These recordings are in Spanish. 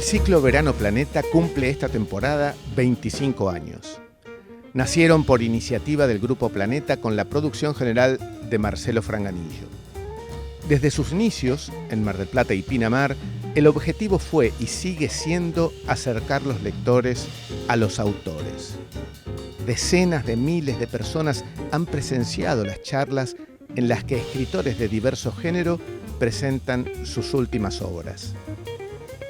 ciclo Verano Planeta cumple esta temporada 25 años. Nacieron por iniciativa del Grupo Planeta con la producción general de Marcelo Franganillo. Desde sus inicios, en Mar del Plata y Pinamar, el objetivo fue y sigue siendo acercar los lectores a los autores. Decenas de miles de personas han presenciado las charlas en las que escritores de diverso género presentan sus últimas obras.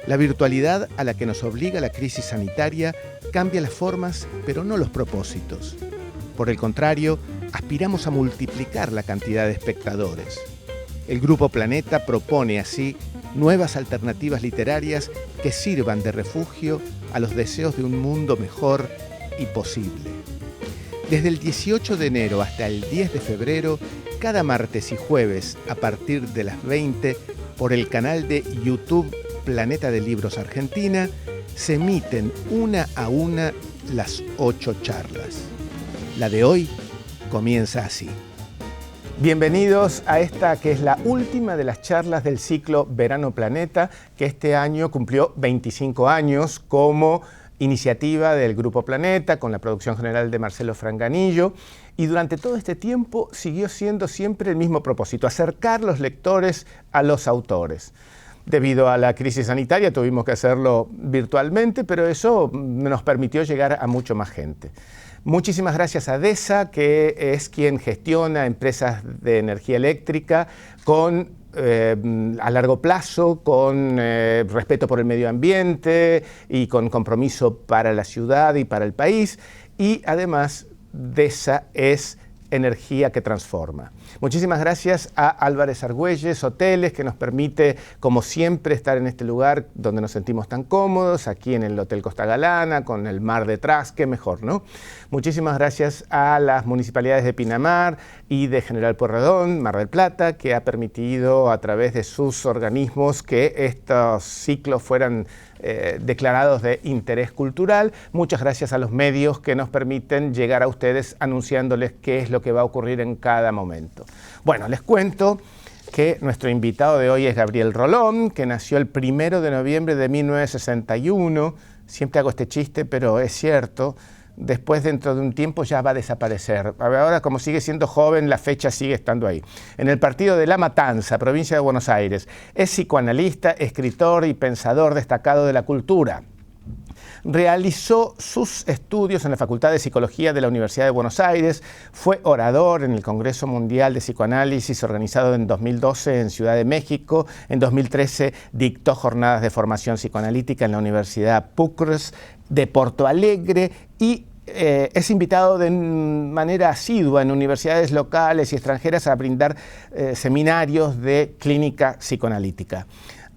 La virtualidad a la que nos obliga la crisis sanitaria cambia las formas, pero no los propósitos. Por el contrario, aspiramos a multiplicar la cantidad de espectadores. El Grupo Planeta propone así nuevas alternativas literarias que sirvan de refugio a los deseos de un mundo mejor y posible. Desde el 18 de enero hasta el 10 de febrero, cada martes y jueves a partir de las 20, por el canal de YouTube Planeta de Libros Argentina, se emiten una a una las 8 charlas. La de hoy comienza así. Bienvenidos a esta que es la última de las charlas del ciclo Verano Planeta, que este año cumplió 25 años como iniciativa del Grupo Planeta, con la producción general de Marcelo Franganillo, y durante todo este tiempo siguió siendo siempre el mismo propósito: acercar los lectores a los autores. Debido a la crisis sanitaria tuvimos que hacerlo virtualmente, pero eso nos permitió llegar a mucho más gente. Muchísimas gracias a DESA, que es quien gestiona empresas de energía eléctrica a largo plazo, con respeto por el medio ambiente y con compromiso para la ciudad y para el país. Y además, DESA es energía que transforma. Muchísimas gracias a Álvarez Argüelles Hoteles, que nos permite, como siempre, estar en este lugar donde nos sentimos tan cómodos, aquí en el Hotel Costa Galana, con el mar detrás, qué mejor, ¿no? Muchísimas gracias a las municipalidades de Pinamar y de General Pueyrredón, Mar del Plata, que ha permitido a través de sus organismos que estos ciclos fueran declarados de interés cultural. Muchas gracias a los medios que nos permiten llegar a ustedes anunciándoles qué es lo que va a ocurrir en cada momento. Bueno, les cuento que nuestro invitado de hoy es Gabriel Rolón, que nació el 1 de noviembre de 1961. Siempre hago este chiste, pero es cierto. Después, dentro de un tiempo, ya va a desaparecer. Ahora, como sigue siendo joven, la fecha sigue estando ahí. En el partido de La Matanza, provincia de Buenos Aires. Es psicoanalista, escritor y pensador destacado de la cultura. Realizó sus estudios en la Facultad de Psicología de la Universidad de Buenos Aires, fue orador en el Congreso Mundial de Psicoanálisis organizado en 2012 en Ciudad de México. En 2013 dictó jornadas de formación psicoanalítica en la Universidad Pucres de Porto Alegre y es invitado de manera asidua en universidades locales y extranjeras a brindar seminarios de clínica psicoanalítica.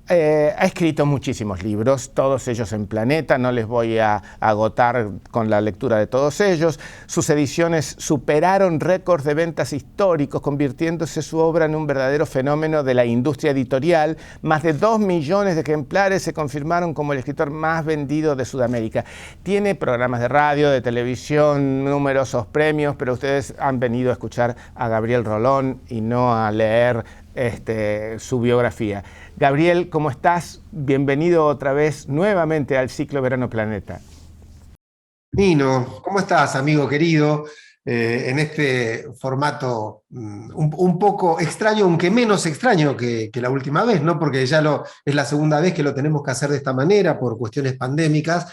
Ha escrito muchísimos libros, todos ellos en Planeta, no les voy a agotar con la lectura de todos ellos. Sus ediciones superaron récords de ventas históricos, convirtiéndose su obra en un verdadero fenómeno de la industria editorial. Más de 2 millones de ejemplares se confirmaron como el escritor más vendido de Sudamérica. Tiene programas de radio, de televisión, numerosos premios, pero ustedes han venido a escuchar a Gabriel Rolón y no a leer su biografía. Gabriel, ¿cómo estás? Bienvenido otra vez nuevamente al ciclo Verano Planeta. Nino, ¿cómo estás, amigo querido? En este formato un poco extraño, aunque menos extraño que la última vez, ¿no? Porque es la segunda vez que lo tenemos que hacer de esta manera por cuestiones pandémicas.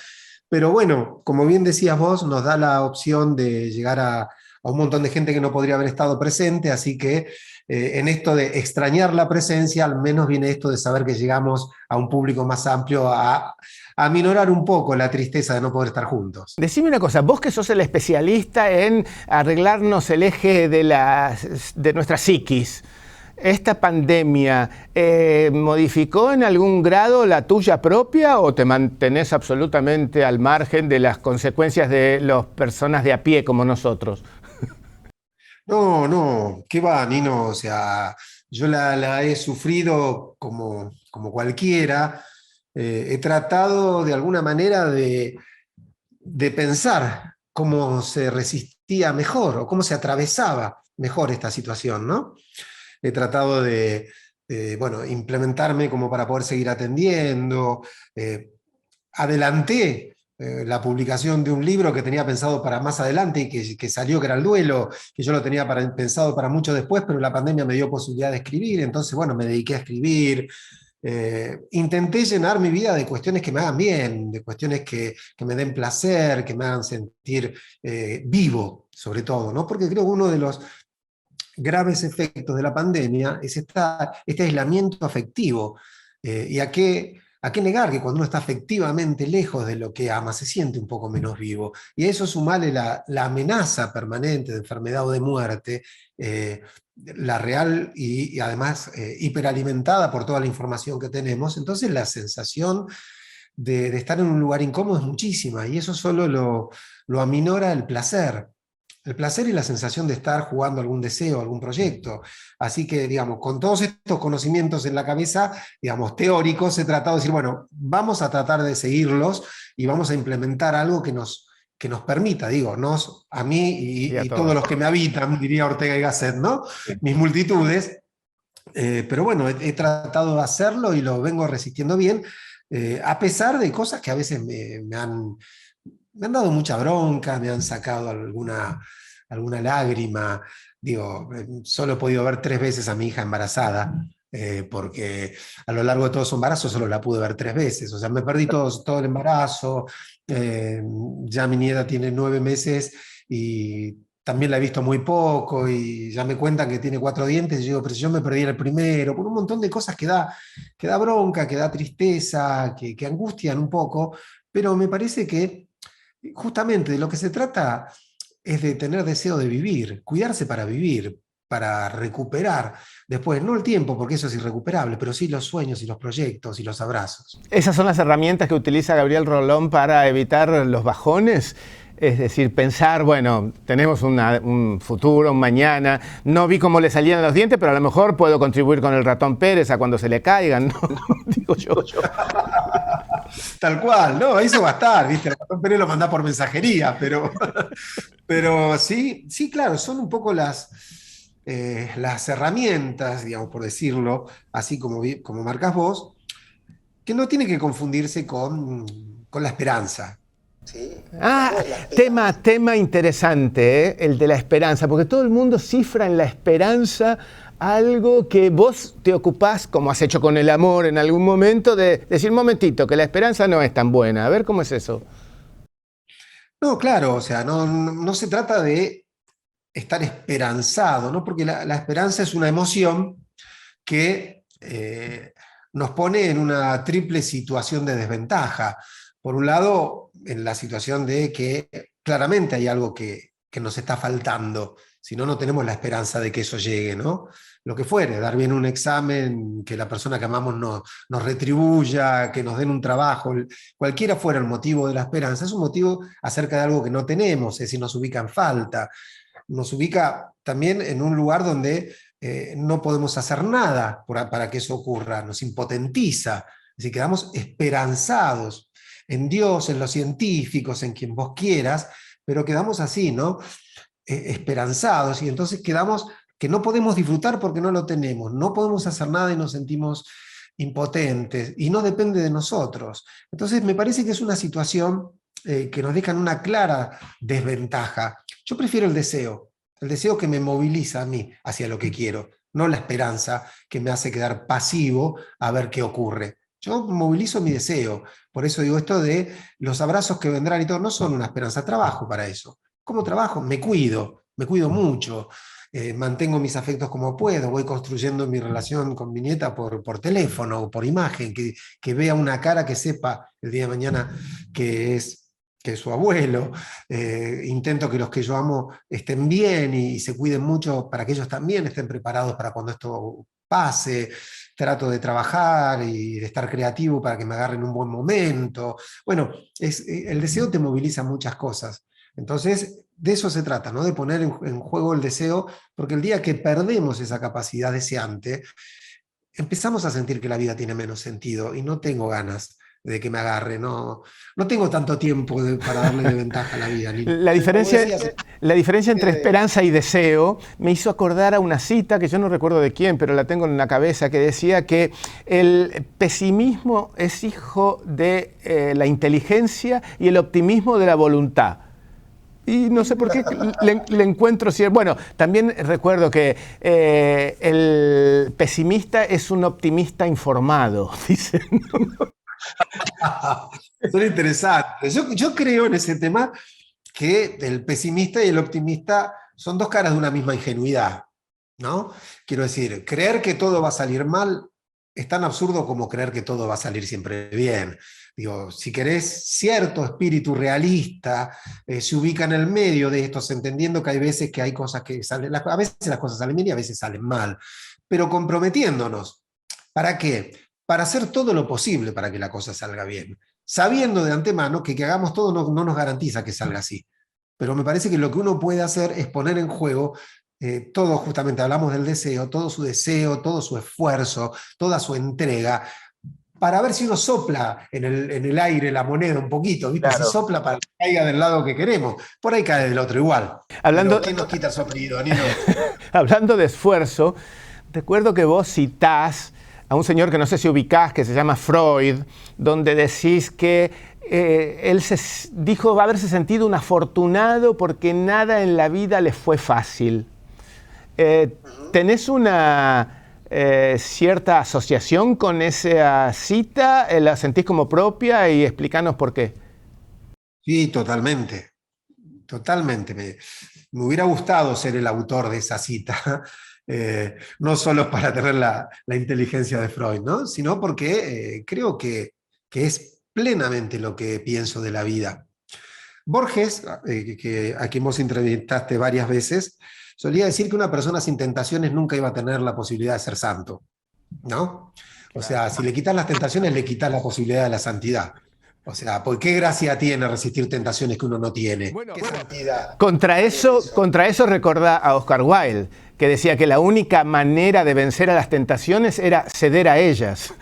Pero bueno, como bien decías vos, nos da la opción de llegar a un montón de gente que no podría haber estado presente, así que en esto de extrañar la presencia, al menos viene esto de saber que llegamos a un público más amplio a aminorar un poco la tristeza de no poder estar juntos. Decime una cosa, vos que sos el especialista en arreglarnos el eje de nuestra psiquis, ¿esta pandemia modificó en algún grado la tuya propia o te mantenés absolutamente al margen de las consecuencias de las personas de a pie como nosotros? No, ¿qué va, Nino? O sea, yo la he sufrido como cualquiera. He tratado de alguna manera de pensar cómo se resistía mejor o cómo se atravesaba mejor esta situación, ¿no? He tratado de implementarme como para poder seguir atendiendo, adelanté la publicación de un libro que tenía pensado para más adelante y que salió, que era El Duelo, que yo lo tenía pensado para mucho después, pero la pandemia me dio posibilidad de escribir, entonces, bueno, me dediqué a escribir. Intenté llenar mi vida de cuestiones que me hagan bien, de cuestiones que me den placer, que me hagan sentir vivo, sobre todo, ¿no? Porque creo que uno de los graves efectos de la pandemia es este aislamiento afectivo. ¿Y a qué negar que cuando uno está afectivamente lejos de lo que ama, se siente un poco menos vivo? Y a eso sumarle la amenaza permanente de enfermedad o de muerte, la real y además hiperalimentada por toda la información que tenemos, entonces la sensación de estar en un lugar incómodo es muchísima, y eso solo lo aminora el placer. El placer y la sensación de estar jugando algún deseo, algún proyecto. Así que, digamos, con todos estos conocimientos en la cabeza, digamos, teóricos, he tratado de decir, bueno, vamos a tratar de seguirlos y vamos a implementar algo que nos permita, digo, a mí y todos los que me habitan, diría Ortega y Gasset, ¿no? Mis multitudes. Pero bueno, he tratado de hacerlo y lo vengo resistiendo bien, a pesar de cosas que a veces me han dado mucha bronca, me han sacado alguna lágrima. Digo, solo he podido ver 3 veces a mi hija embarazada, porque a lo largo de todo su embarazo solo la pude ver 3 veces. O sea, me perdí todo el embarazo. Ya mi nieta tiene 9 meses y también la he visto muy poco y ya me cuentan que tiene 4 dientes y yo digo, pero si yo me perdí el primero, por un montón de cosas que da bronca, que da tristeza, que angustian un poco, pero me parece que justamente de lo que se trata es de tener deseo de vivir, cuidarse para vivir, para recuperar después, no el tiempo, porque eso es irrecuperable, pero sí los sueños y los proyectos y los abrazos. Esas son las herramientas que utiliza Gabriel Rolón para evitar los bajones. Es decir, pensar, bueno, tenemos un futuro, un mañana. No vi cómo le salían los dientes, pero a lo mejor puedo contribuir con el ratón Pérez a cuando se le caigan, ¿no? Digo yo. Tal cual, no, eso va a estar, ¿viste? El ratón Pérez lo manda por mensajería, pero sí, sí, claro, son un poco las herramientas, digamos, por decirlo, así como marcas vos, que no tiene que confundirse con la esperanza. ¿Sí? Tema interesante, ¿eh? El de la esperanza, porque todo el mundo cifra en la esperanza algo que vos te ocupás, como has hecho con el amor en algún momento, de decir, un momentito, que la esperanza no es tan buena. A ver, ¿cómo es eso? No, claro, o sea, no se trata de estar esperanzado, ¿no? Porque la esperanza es una emoción que nos pone en una triple situación de desventaja. Por un lado, en la situación de que claramente hay algo que nos está faltando, si no, no tenemos la esperanza de que eso llegue, ¿no? Lo que fuere, dar bien un examen, que la persona que amamos nos retribuya, que nos den un trabajo, cualquiera fuera el motivo de la esperanza, es un motivo acerca de algo que no tenemos, es decir, nos ubica en falta, nos ubica también en un lugar donde no podemos hacer nada para que eso ocurra, nos impotentiza, es decir, quedamos esperanzados en Dios, en los científicos, en quien vos quieras, pero quedamos así, ¿no? Esperanzados, y entonces quedamos que no podemos disfrutar porque no lo tenemos, no podemos hacer nada y nos sentimos impotentes, y no depende de nosotros. Entonces me parece que es una situación que nos deja en una clara desventaja. Yo prefiero el deseo que me moviliza a mí hacia lo que quiero, no la esperanza que me hace quedar pasivo a ver qué ocurre. Yo movilizo mi deseo, por eso digo esto de los abrazos que vendrán y todo, no son una esperanza, trabajo para eso. ¿Cómo trabajo? Me cuido mucho, mantengo mis afectos como puedo, voy construyendo mi relación con mi nieta por teléfono o por imagen, que vea una cara que sepa el día de mañana que es su abuelo. Intento que los que yo amo estén bien y se cuiden mucho para que ellos también estén preparados para cuando esto pase. Trato de trabajar y de estar creativo para que me agarren un buen momento. Bueno, el deseo te moviliza muchas cosas. Entonces, de eso se trata, ¿no? De poner en juego el deseo, porque el día que perdemos esa capacidad deseante, empezamos a sentir que la vida tiene menos sentido y no tengo ganas de que me agarre. No, no tengo tanto tiempo para darle de ventaja a la vida. La Como diferencia, decías, la diferencia entre esperanza y deseo me hizo acordar a una cita que yo no recuerdo de quién, pero la tengo en la cabeza, que decía que el pesimismo es hijo de la inteligencia y el optimismo de la voluntad. Y no sé por qué le encuentro cierto. Bueno, también recuerdo que el pesimista es un optimista informado, dicen. son interesantes. Yo creo en ese tema que el pesimista y el optimista son dos caras de una misma ingenuidad, ¿no? Quiero decir, creer que todo va a salir mal es tan absurdo como creer que todo va a salir siempre bien. Digo, si querés cierto espíritu realista, se ubica en el medio de estos, entendiendo que hay veces que hay cosas que salen, a veces las cosas salen bien y a veces salen mal, pero comprometiéndonos. ¿Para qué? Para hacer todo lo posible para que la cosa salga bien, sabiendo de antemano que hagamos todo no nos garantiza que salga así. Pero me parece que lo que uno puede hacer es poner en juego todo, justamente hablamos del deseo, todo su esfuerzo, toda su entrega, para ver si uno sopla en el aire la moneda un poquito, ¿viste? Claro. Si sopla para que caiga del lado que queremos, por ahí cae del otro igual. Hablando, Pero ¿quién nos quita el soplido, Nino? hablando de esfuerzo, recuerdo que vos citás a un señor que no sé si ubicás, que se llama Freud, donde decís que él dijo haberse sentido un afortunado porque nada en la vida le fue fácil. ¿Tenés una cierta asociación con esa cita? ¿La sentís como propia? Y explícanos por qué. Sí, totalmente. Totalmente. Me hubiera gustado ser el autor de esa cita, no solo para tener la inteligencia de Freud, ¿no? Sino porque creo que es plenamente lo que pienso de la vida. Borges, a quien vos entrevistaste varias veces, solía decir que una persona sin tentaciones nunca iba a tener la posibilidad de ser santo, ¿no? O sea, si le quitas las tentaciones, le quitas la posibilidad de la santidad. O sea, ¿por qué gracia tiene resistir tentaciones que uno no tiene? Bueno, ¿Qué santidad? contra eso recordá a Oscar Wilde, que decía que la única manera de vencer a las tentaciones era ceder a ellas.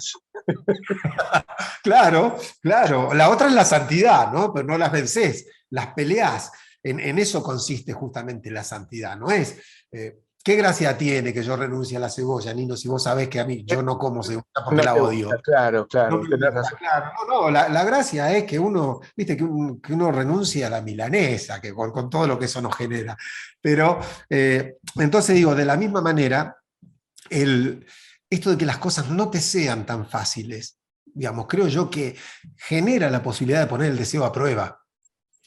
Claro, claro. La otra es la santidad, ¿no? Pero no las vences, las peleás. En eso consiste justamente la santidad, ¿no es? ¿Qué gracia tiene que yo renuncie a la cebolla, Nino, si vos sabés que a mí yo no como cebolla porque No la te odio? gusta, claro, No claro, me tenés gusta, razón. claro. No, la gracia es que uno, viste, que uno renuncie a la milanesa, que con todo lo que eso nos genera. Pero, entonces digo, de la misma manera, esto de que las cosas no te sean tan fáciles, digamos, creo yo que genera la posibilidad de poner el deseo a prueba.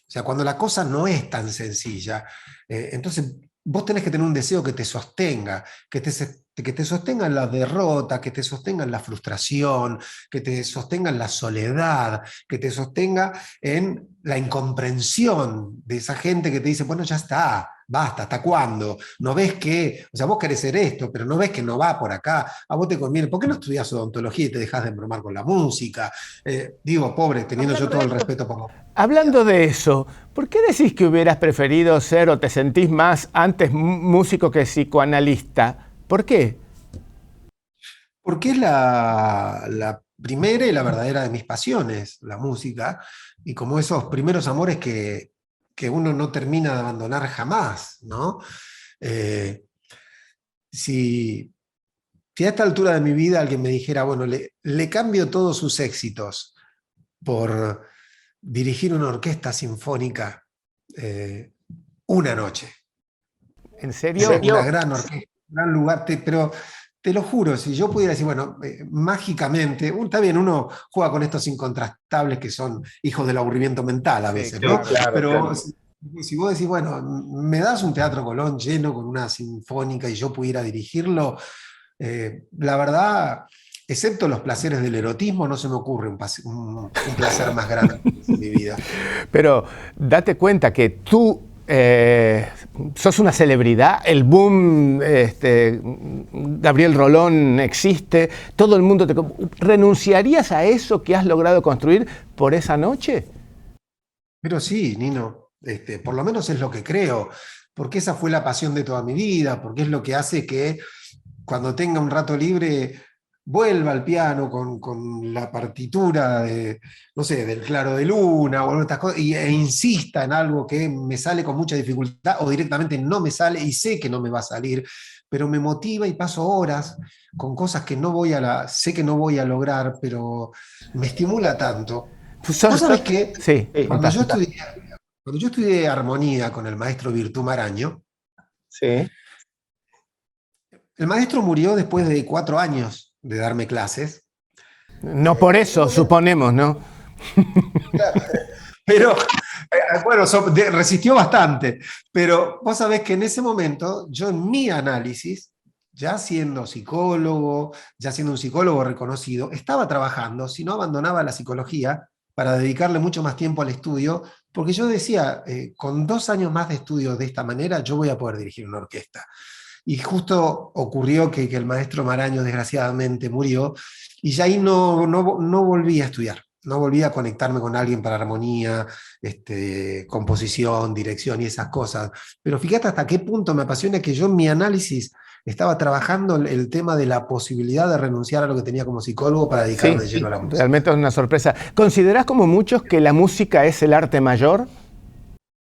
O sea, cuando la cosa no es tan sencilla, entonces vos tenés que tener un deseo que te sostenga, que te sostenga en la derrota, que te sostenga en la frustración, que te sostenga en la soledad, que te sostenga en la incomprensión de esa gente que te dice, bueno, ya está, basta, ¿hasta cuándo? No ves que, o sea, vos querés ser esto, pero no ves que no va por acá, a vos te conviene, ¿por qué no estudias odontología y te dejás de embromar con la música? Digo, pobre, teniendo yo todo el respeto por la... Hablando de eso, ¿por qué decís que hubieras preferido ser o te sentís más antes músico que psicoanalista? ¿Por qué? Porque es la primera y la verdadera de mis pasiones, la música, y como esos primeros amores que uno no termina de abandonar jamás, ¿no? Eh, si, si a esta altura de mi vida alguien me dijera, bueno, le cambio todos sus éxitos por dirigir una orquesta sinfónica una noche. ¿En serio? Una gran orquesta, un gran lugar, pero te lo juro, si yo pudiera decir, bueno, mágicamente, está bien, uno juega con estos incontrastables que son hijos del aburrimiento mental a veces, Sí, ¿no? claro, Pero claro. si vos decís, bueno, me das un Teatro Colón lleno con una sinfónica y yo pudiera dirigirlo, la verdad, excepto los placeres del erotismo, no se me ocurre un placer más grande en mi vida. Pero date cuenta que tú sos una celebridad, el boom, Gabriel Rolón existe, todo el mundo te... ¿Renunciarías a eso que has logrado construir por esa noche? Pero sí, Nino, por lo menos es lo que creo, porque esa fue la pasión de toda mi vida, porque es lo que hace que cuando tenga un rato libre vuelva al piano con la partitura de, no sé, del Claro de Luna o estas cosas, e insista en algo que me sale con mucha dificultad o directamente no me sale y sé que no me va a salir, pero me motiva y paso horas con cosas que sé que no voy a lograr, pero me estimula tanto. Pues Vos sabés que sí, cuando contá. yo estudié, cuando yo estudié armonía con el maestro Virtú Maraño, Sí. el maestro murió después de 4 años de darme clases. No por eso, suponemos, ¿no? Pero, bueno, resistió bastante. Pero vos sabés que en ese momento, yo en mi análisis, ya siendo psicólogo, ya siendo un psicólogo reconocido, estaba trabajando, si no abandonaba la psicología, para dedicarle mucho más tiempo al estudio, porque yo decía, con 2 años más de estudio de esta manera, yo voy a poder dirigir una orquesta. Y justo ocurrió que el maestro Maraño desgraciadamente murió y ya ahí no volví a estudiar, no volví a conectarme con alguien para armonía, composición, dirección y esas cosas. Pero fíjate hasta qué punto me apasiona que yo en mi análisis estaba trabajando el tema de la posibilidad de renunciar a lo que tenía como psicólogo para dedicarme de Sí, lleno a la música. realmente es una sorpresa. ¿Considerás como muchos que la música es el arte mayor?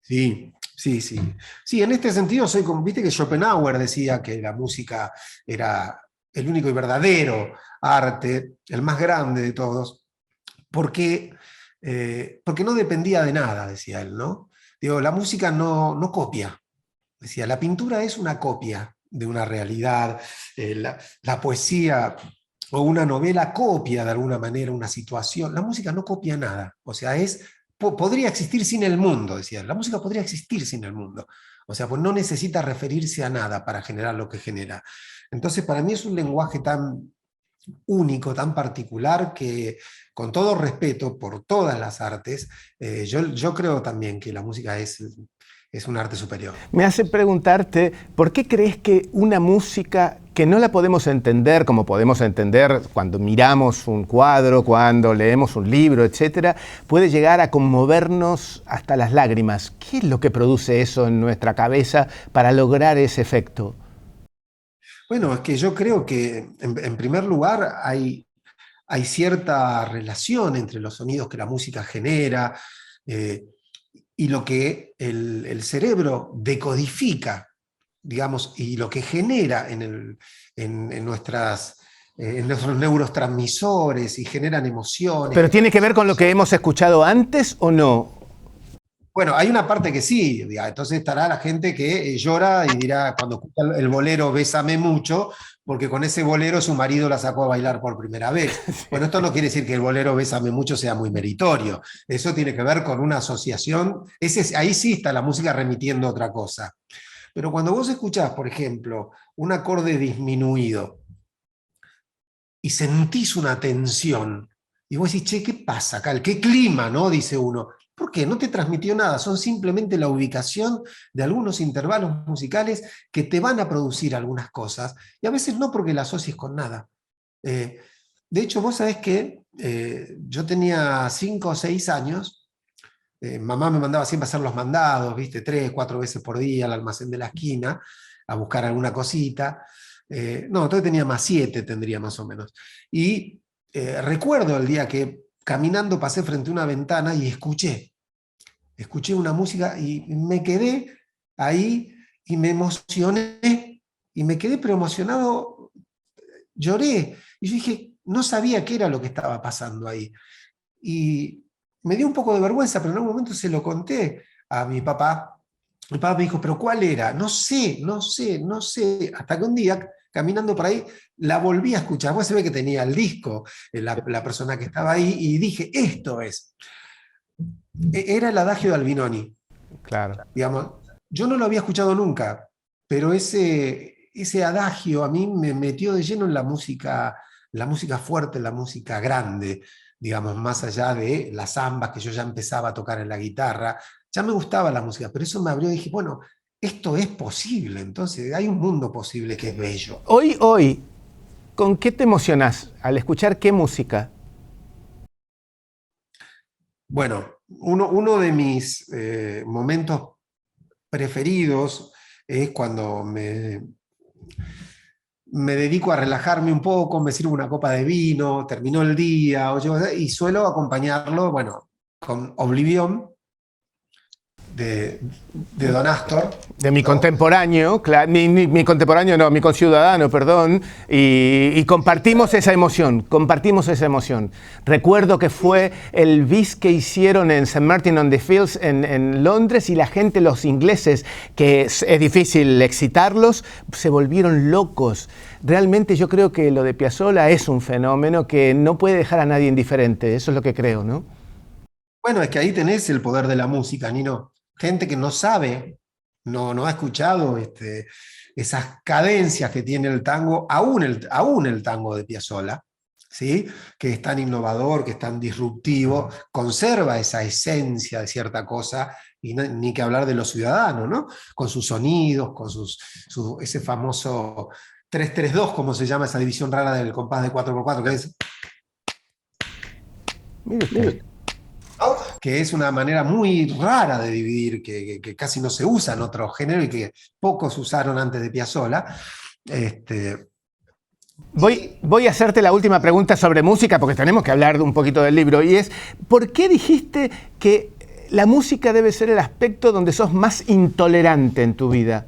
Sí, sí, sí. Sí, en este sentido soy como, viste que Schopenhauer decía que la música era el único y verdadero arte, el más grande de todos, porque, porque no dependía de nada, decía él, ¿no? Digo, la música no copia, decía, la pintura es una copia de una realidad, la poesía o una novela copia de alguna manera una situación, la música no copia nada, o sea, podría existir sin el mundo, decía, la música podría existir sin el mundo, o sea, pues no necesita referirse a nada para generar lo que genera. Entonces, para mí es un lenguaje tan único, tan particular, que con todo respeto por todas las artes, yo creo también que la música es un arte superior. Me hace preguntarte, ¿por qué crees que una música que no la podemos entender como podemos entender cuando miramos un cuadro, cuando leemos un libro, etcétera, puede llegar a conmovernos hasta las lágrimas? ¿Qué es lo que produce eso en nuestra cabeza para lograr ese efecto? Bueno, es que yo creo que en primer lugar hay cierta relación entre los sonidos que la música genera, eh, y lo que el cerebro decodifica, digamos, y lo que genera en nuestros neurotransmisores y generan emociones. ¿Pero tiene que ver con lo que hemos escuchado antes o no? Bueno, hay una parte que sí, entonces estará la gente que llora y dirá, cuando escucha el bolero Bésame mucho, porque con ese bolero su marido la sacó a bailar por primera vez. Bueno, esto no quiere decir que el bolero Bésame mucho sea muy meritorio, eso tiene que ver con una asociación, ahí sí está la música remitiendo otra cosa. Pero cuando vos escuchás, por ejemplo, un acorde disminuido y sentís una tensión, y vos decís, che, ¿qué pasa acá? ¿Qué clima, no? Dice uno. ¿Por qué? No te transmitió nada, son simplemente la ubicación de algunos intervalos musicales que te van a producir algunas cosas, y a veces no porque la asocies con nada. De hecho, vos sabés que yo tenía 5 o 6 años, mamá me mandaba siempre a hacer los mandados, ¿viste? 3, 4 veces por día al almacén de la esquina, a buscar alguna cosita. No, entonces tenía más 7, tendría más o menos. Y recuerdo el día que caminando pasé frente a una ventana y escuché una música y me quedé ahí y me emocioné y me quedé pero emocionado, lloré y yo dije, no sabía qué era lo que estaba pasando ahí. Y me dio un poco de vergüenza, pero en algún momento se lo conté a mi papá. Mi papá me dijo, ¿pero cuál era? No sé, no sé, no sé. Hasta que un día, caminando por ahí, la volví a escuchar. Pues se ve que tenía el disco, la persona que estaba ahí, y dije, esto es. Era el Adagio de Albinoni. Claro. Digamos, yo no lo había escuchado nunca, pero ese adagio a mí me metió de lleno en la música fuerte, la música grande, digamos, más allá de las zambas que yo ya empezaba a tocar en la guitarra. Ya me gustaba la música, pero eso me abrió y dije, bueno, esto es posible, entonces hay un mundo posible que es bello. Hoy, ¿con qué te emocionás al escuchar qué música? Bueno, uno de mis momentos preferidos es cuando me dedico a relajarme un poco, me sirvo una copa de vino, terminó el día, y suelo acompañarlo, bueno, con Oblivion de Don Astor. De mi ¿no? contemporáneo, mi contemporáneo no, mi conciudadano, perdón, y compartimos esa emoción, Recuerdo que fue el bis que hicieron en St. Martin-on-the-Fields en Londres y la gente, los ingleses, que es difícil excitarlos, se volvieron locos. Realmente yo creo que lo de Piazzolla es un fenómeno que no puede dejar a nadie indiferente, eso es lo que creo, ¿no? Bueno, es que ahí tenés el poder de la música, Nino. Gente que no sabe, no ha escuchado esas cadencias que tiene el tango, aún el tango de Piazzolla, ¿sí? Que es tan innovador, que es tan disruptivo, conserva esa esencia de cierta cosa, y ni que hablar de los ciudadanos, ¿no? Con sus sonidos, con ese famoso 3-3-2, como se llama esa división rara del compás de 4x4, que es... Mire usted. ¿no? Que es una manera muy rara de dividir, que casi no se usa en otro género y que pocos usaron antes de Piazzolla. Voy a hacerte la última pregunta sobre música, porque tenemos que hablar un poquito del libro, y es, ¿por qué dijiste que la música debe ser el aspecto donde sos más intolerante en tu vida?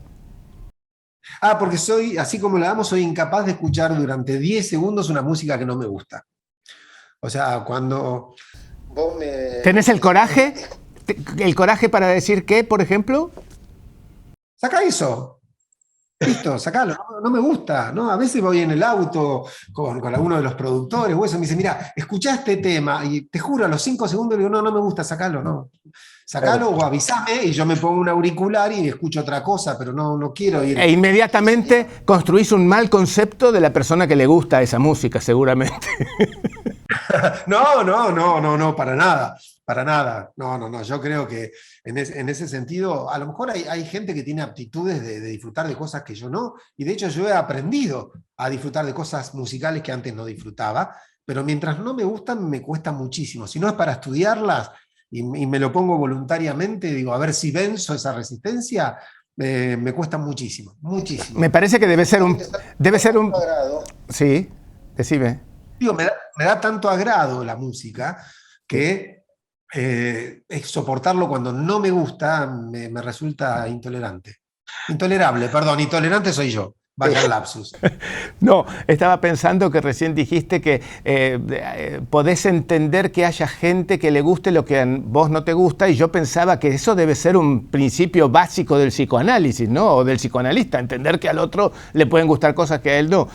Porque soy, así como la amo, soy incapaz de escuchar durante 10 segundos una música que no me gusta. O sea, cuando vos me... ¿Tenés el coraje? ¿El coraje para decir qué, por ejemplo? Saca eso. Listo, sacalo, no me gusta, ¿no? A veces voy en el auto con alguno de los productores o eso, me dice, mira, escuchá este tema, y te juro, a los 5 segundos le digo, no me gusta, sacalo, no. Sacalo o avísame y yo me pongo un auricular y escucho otra cosa, pero no quiero ir. E inmediatamente construís un mal concepto de la persona que le gusta esa música, seguramente. No, para nada. Para nada, no. Yo creo que en ese sentido, a lo mejor hay gente que tiene aptitudes de disfrutar de cosas que yo no, y de hecho yo he aprendido a disfrutar de cosas musicales que antes no disfrutaba, pero mientras no me gustan me cuesta muchísimo. Si no es para estudiarlas y me lo pongo voluntariamente, digo, a ver si venzo esa resistencia, me cuesta muchísimo. Me parece que debe ser un... Sí, decime. Digo, me da tanto agrado la música que... soportarlo cuando no me gusta me resulta intolerable, perdón, intolerante soy yo, vaya el lapsus. No, estaba pensando que recién dijiste que podés entender que haya gente que le guste lo que a vos no te gusta, y yo pensaba que eso debe ser un principio básico del psicoanálisis, ¿no? O del psicoanalista, entender que al otro le pueden gustar cosas que a él no.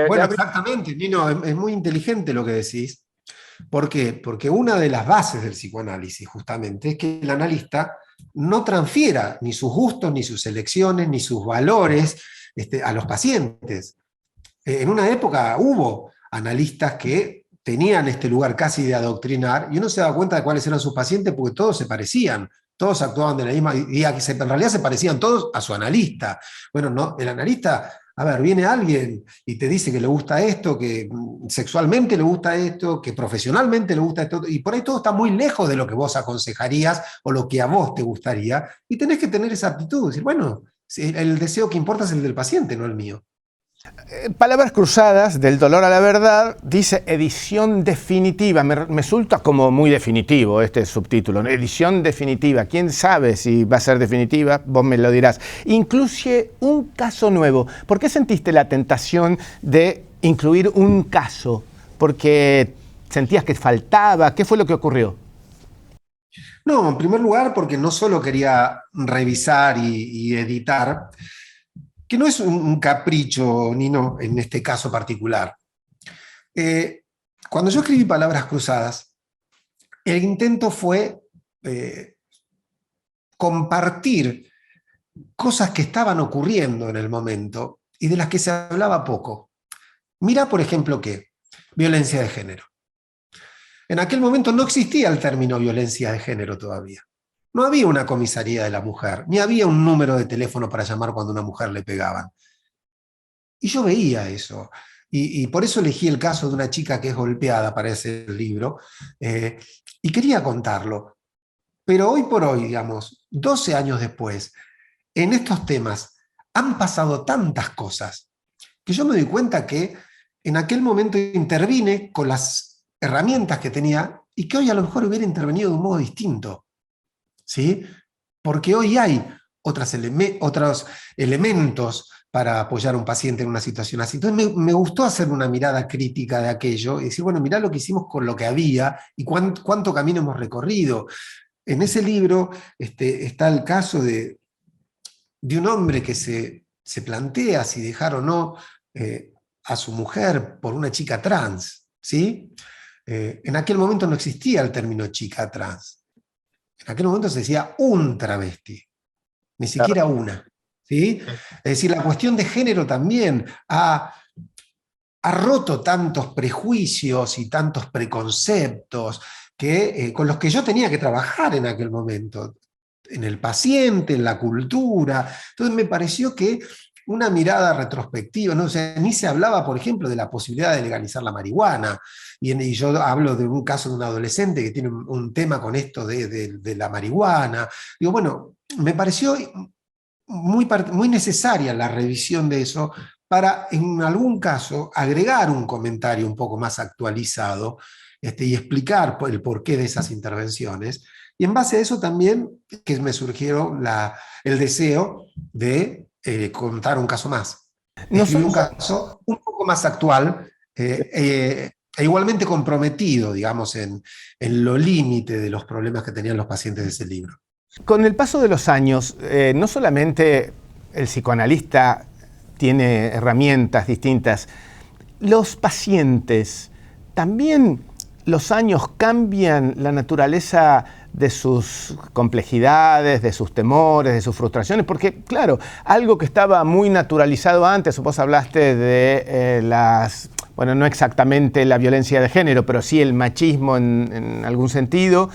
Bueno, exactamente, Nino, es muy inteligente lo que decís. ¿Por qué? Porque una de las bases del psicoanálisis justamente es que el analista no transfiera ni sus gustos, ni sus elecciones, ni sus valores a los pacientes. En una época hubo analistas que tenían este lugar casi de adoctrinar y uno se daba cuenta de cuáles eran sus pacientes porque todos se parecían, todos actuaban de la misma, y en realidad se parecían todos a su analista. Bueno, no, el analista... A ver, viene alguien y te dice que le gusta esto, que sexualmente le gusta esto, que profesionalmente le gusta esto, y por ahí todo está muy lejos de lo que vos aconsejarías o lo que a vos te gustaría, y tenés que tener esa actitud, decir, bueno, el deseo que importa es el del paciente, no el mío. Palabras cruzadas, del dolor a la verdad, dice edición definitiva. Me resulta como muy definitivo este subtítulo, ¿no? Edición definitiva. ¿Quién sabe si va a ser definitiva? Vos me lo dirás. Incluye un caso nuevo. ¿Por qué sentiste la tentación de incluir un caso? ¿Porque sentías que faltaba? ¿Qué fue lo que ocurrió? No, en primer lugar, porque no solo quería revisar y editar, que no es un capricho, Nino, en este caso particular. Cuando yo escribí Palabras Cruzadas, el intento fue compartir cosas que estaban ocurriendo en el momento y de las que se hablaba poco. Mira, por ejemplo, que violencia de género. En aquel momento no existía el término violencia de género todavía. No había una comisaría de la mujer, ni había un número de teléfono para llamar cuando a una mujer le pegaban. Y yo veía eso. Y por eso elegí el caso de una chica que es golpeada para ese libro, y quería contarlo. Pero hoy por hoy, digamos, 12 años después, en estos temas han pasado tantas cosas que yo me doy cuenta que en aquel momento intervine con las herramientas que tenía y que hoy a lo mejor hubiera intervenido de un modo distinto, ¿sí? Porque hoy hay otros elementos para apoyar a un paciente en una situación así. Entonces me gustó hacer una mirada crítica de aquello y decir, bueno, mirá lo que hicimos con lo que había y cuánto camino hemos recorrido. En ese libro está el caso de un hombre que se plantea si dejar o no a su mujer por una chica trans, ¿sí? En aquel momento no existía el término chica trans. En aquel momento se decía un travesti, ni siquiera una, ¿sí? Es decir, la cuestión de género también ha roto tantos prejuicios y tantos preconceptos con los que yo tenía que trabajar en aquel momento, en el paciente, en la cultura. Entonces me pareció que una mirada retrospectiva, ¿no? O sea, ni se hablaba, por ejemplo, de la posibilidad de legalizar la marihuana, y yo hablo de un caso de un adolescente que tiene un tema con esto de la marihuana. Digo, bueno, me pareció muy necesaria la revisión de eso para, en algún caso, agregar un comentario un poco más actualizado y explicar el porqué de esas intervenciones. Y en base a eso también que me surgió el deseo de contar un caso más. Escribí un Nosotros, caso un poco más actual e igualmente comprometido, digamos, en lo límite de los problemas que tenían los pacientes de ese libro. con el paso de los años, no solamente el psicoanalista tiene herramientas distintas, los pacientes también, los años cambian la naturaleza de sus complejidades, de sus temores, de sus frustraciones, porque claro, algo que estaba muy naturalizado antes, vos hablaste de bueno, no exactamente la violencia de género, pero sí el machismo en algún sentido.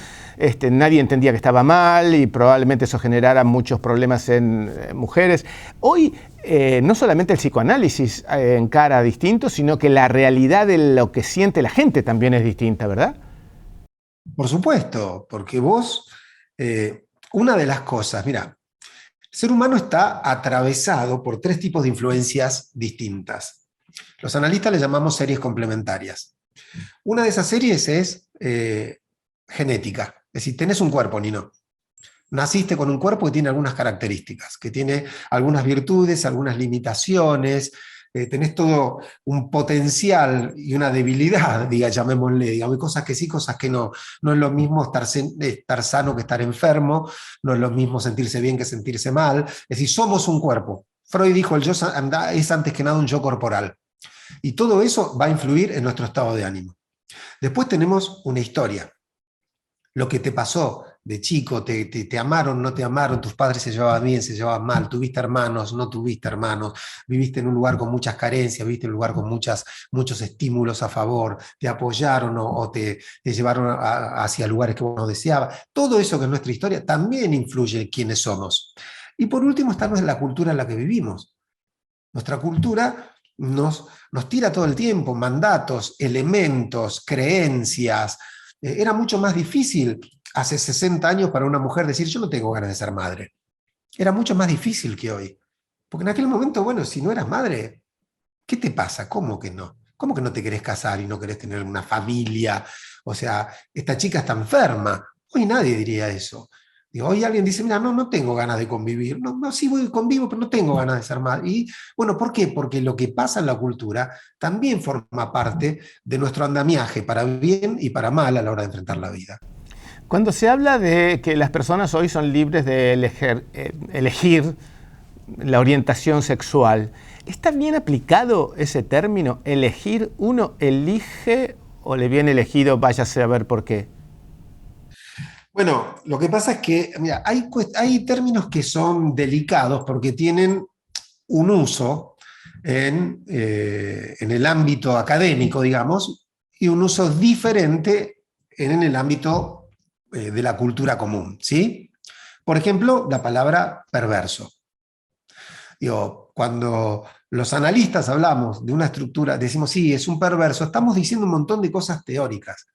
Nadie entendía que estaba mal y probablemente eso generara muchos problemas en mujeres. Hoy no solamente el psicoanálisis encara distinto, sino que la realidad de lo que siente la gente también es distinta, ¿verdad? Por supuesto, porque una de las cosas, mira, el ser humano está atravesado por tres tipos de influencias distintas. Los analistas le llamamos series complementarias. Una de esas series es genética, es decir, tenés un cuerpo, Nino. Naciste con un cuerpo que tiene algunas características, que tiene algunas virtudes, algunas limitaciones, tenés todo un potencial y una debilidad, llamémosle, digamos, hay cosas que sí, cosas que no. No es lo mismo estar sano que estar enfermo, no es lo mismo sentirse bien que sentirse mal, es decir, somos un cuerpo. Freud dijo, el yo es antes que nada un yo corporal. Y todo eso va a influir en nuestro estado de ánimo. Después tenemos una historia. Lo que te pasó de chico, te amaron, no te amaron, tus padres se llevaban bien, se llevaban mal, tuviste hermanos, no tuviste hermanos, viviste en un lugar con muchas carencias, viviste en un lugar con muchos estímulos a favor, te apoyaron o te llevaron hacia lugares que vos no deseabas. Todo eso que es nuestra historia también influye en quiénes somos. Y por último está la cultura en la que vivimos. Nuestra cultura nos tira todo el tiempo mandatos, elementos, creencias. Era mucho más difícil hace 60 años para una mujer decir yo no tengo ganas de ser madre. Era mucho más difícil que hoy. Porque en aquel momento, bueno, si no eras madre, ¿qué te pasa? ¿Cómo que no? ¿Cómo que no te querés casar y no querés tener una familia? O sea, esta chica está enferma. Hoy nadie diría eso. Digo, hoy alguien dice, mira, no tengo ganas de convivir. No, sí convivo, pero no tengo ganas de ser madre. Y bueno, ¿por qué? Porque lo que pasa en la cultura también forma parte de nuestro andamiaje, para bien y para mal a la hora de enfrentar la vida. Cuando se habla de que las personas hoy son libres de elegir la orientación sexual, ¿está bien aplicado ese término? ¿Elegir? ¿Uno elige o le viene elegido, váyase a ver por qué? Bueno, lo que pasa es que mira, hay términos que son delicados porque tienen un uso en el ámbito académico, digamos, y un uso diferente en el ámbito de la cultura común, ¿sí? Por ejemplo, la palabra perverso. Digo, cuando los analistas hablamos de una estructura, decimos, sí, es un perverso, estamos diciendo un montón de cosas teóricas.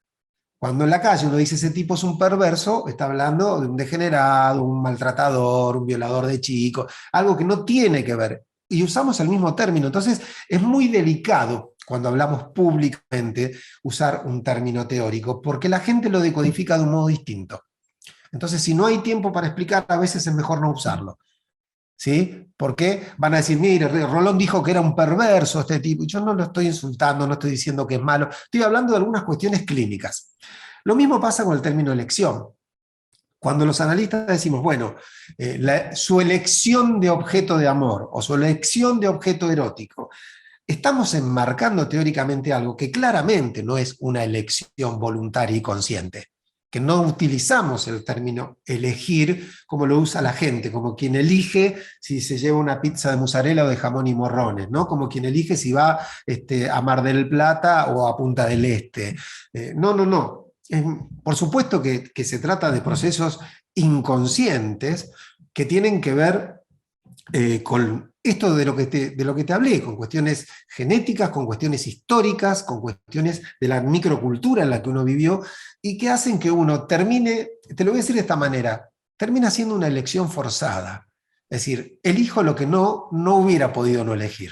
Cuando en la calle uno dice ese tipo es un perverso, está hablando de un degenerado, un maltratador, un violador de chicos, algo que no tiene que ver y usamos el mismo término. Entonces, es muy delicado cuando hablamos públicamente usar un término teórico, porque la gente lo decodifica de un modo distinto. Entonces, si no hay tiempo para explicar, a veces es mejor no usarlo. ¿Sí? Porque van a decir, mire, Rolón dijo que era un perverso este tipo, y yo no lo estoy insultando, no estoy diciendo que es malo, estoy hablando de algunas cuestiones clínicas. Lo mismo pasa con el término elección. Cuando los analistas decimos, bueno, su elección de objeto de amor o su elección de objeto erótico, estamos enmarcando teóricamente algo que claramente no es una elección voluntaria y consciente, que no utilizamos el término elegir como lo usa la gente, como quien elige si se lleva una pizza de mozzarella o de jamón y morrones, ¿no? Como quien elige si va a Mar del Plata o a Punta del Este. No. Por supuesto que se trata de procesos inconscientes que tienen que ver con esto de lo que te hablé, con cuestiones genéticas, con cuestiones históricas, con cuestiones de la microcultura en la que uno vivió, y que hacen que uno termine, te lo voy a decir de esta manera, termina siendo una elección forzada. Es decir, elijo lo que no hubiera podido no elegir,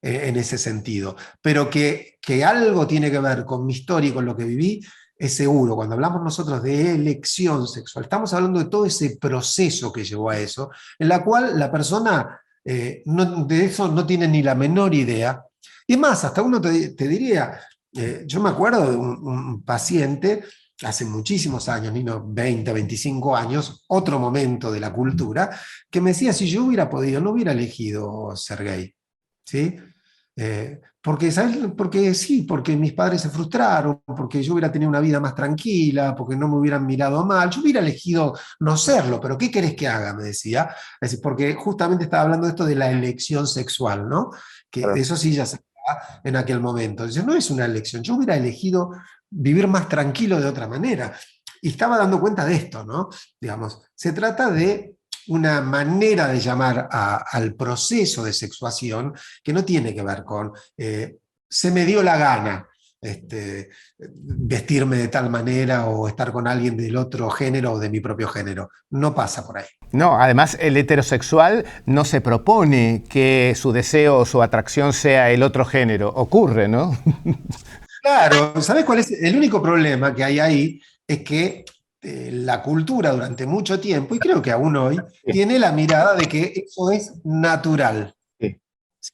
en ese sentido. Pero que algo tiene que ver con mi historia y con lo que viví, es seguro. Cuando hablamos nosotros de elección sexual, estamos hablando de todo ese proceso que llevó a eso, en la cual la persona de eso no tiene ni la menor idea. Y más, hasta uno te diría, yo me acuerdo de un paciente hace muchísimos años, 20, 25 años, otro momento de la cultura, que me decía, si yo hubiera podido, no hubiera elegido ser gay. ¿Sí? Porque, ¿sabes? Porque mis padres se frustraron, porque yo hubiera tenido una vida más tranquila, porque no me hubieran mirado mal, yo hubiera elegido no serlo, pero ¿qué querés que haga? Me decía. Es decir, porque justamente estaba hablando de esto de la elección sexual, ¿no? Que Claro. eso sí ya se daba en aquel momento. Dice, no es una elección, yo hubiera elegido vivir más tranquilo de otra manera. Y estaba dando cuenta de esto, ¿no? Digamos, se trata de una manera de llamar al proceso de sexuación que no tiene que ver con se me dio la gana vestirme de tal manera o estar con alguien del otro género o de mi propio género. No pasa por ahí. No, además el heterosexual no se propone que su deseo o su atracción sea el otro género. Ocurre, ¿no? Claro, ¿sabes cuál es? El único problema que hay ahí es que la cultura durante mucho tiempo, y creo que aún hoy, tiene la mirada de que eso es natural. Sí. ¿Sí?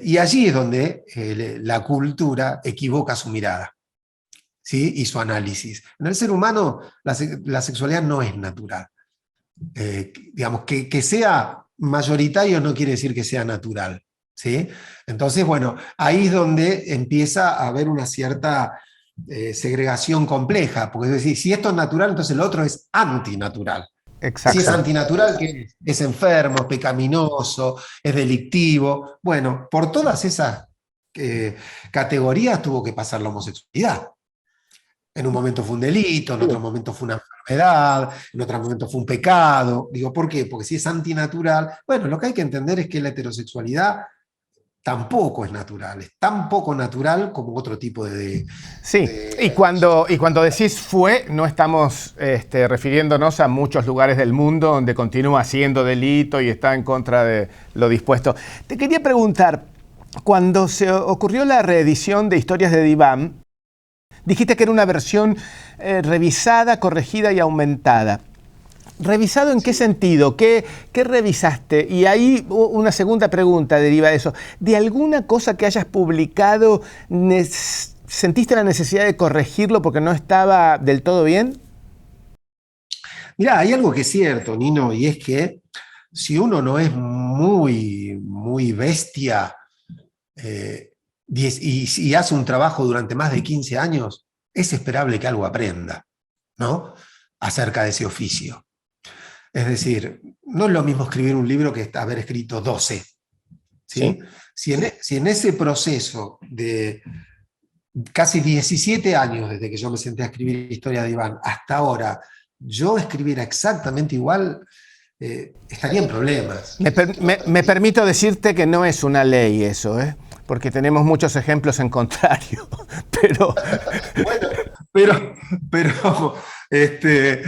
Y allí es donde la cultura equivoca su mirada, ¿sí? Y su análisis. En el ser humano la sexualidad no es natural. Digamos, que sea mayoritario no quiere decir que sea natural. ¿Sí? Entonces, bueno, ahí es donde empieza a haber una cierta segregación compleja, porque es decir, si esto es natural, entonces lo otro es antinatural. Si es Exacto. antinatural, ¿qué es enfermo, es pecaminoso, es delictivo? Bueno, por todas esas categorías tuvo que pasar la homosexualidad. En un momento fue un delito, en otro momento fue una enfermedad, en otro momento fue un pecado. Digo, ¿por qué? Porque si es antinatural, bueno, lo que hay que entender es que la heterosexualidad tampoco es natural, es tan poco natural como otro tipo Sí, y cuando decís fue, no estamos refiriéndonos a muchos lugares del mundo donde continúa siendo delito y está en contra de lo dispuesto. Te quería preguntar, cuando se ocurrió la reedición de Historias de Diván, dijiste que era una versión revisada, corregida y aumentada. ¿Revisado en qué sentido? ¿Qué revisaste? Y ahí una segunda pregunta deriva de eso. ¿De alguna cosa que hayas publicado sentiste la necesidad de corregirlo porque no estaba del todo bien? Mirá, hay algo que es cierto, Nino, y es que si uno no es muy, muy bestia y hace un trabajo durante más de 15 años, es esperable que algo aprenda, ¿no? Acerca de ese oficio. Es decir, no es lo mismo escribir un libro que haber escrito 12. ¿Sí? Si en ese proceso de casi 17 años desde que yo me senté a escribir Historia de Iván hasta ahora, yo escribiera exactamente igual, estaría en problemas. Me permito decirte que no es una ley eso, porque tenemos muchos ejemplos en contrario. Pero, bueno, Pero, pero este,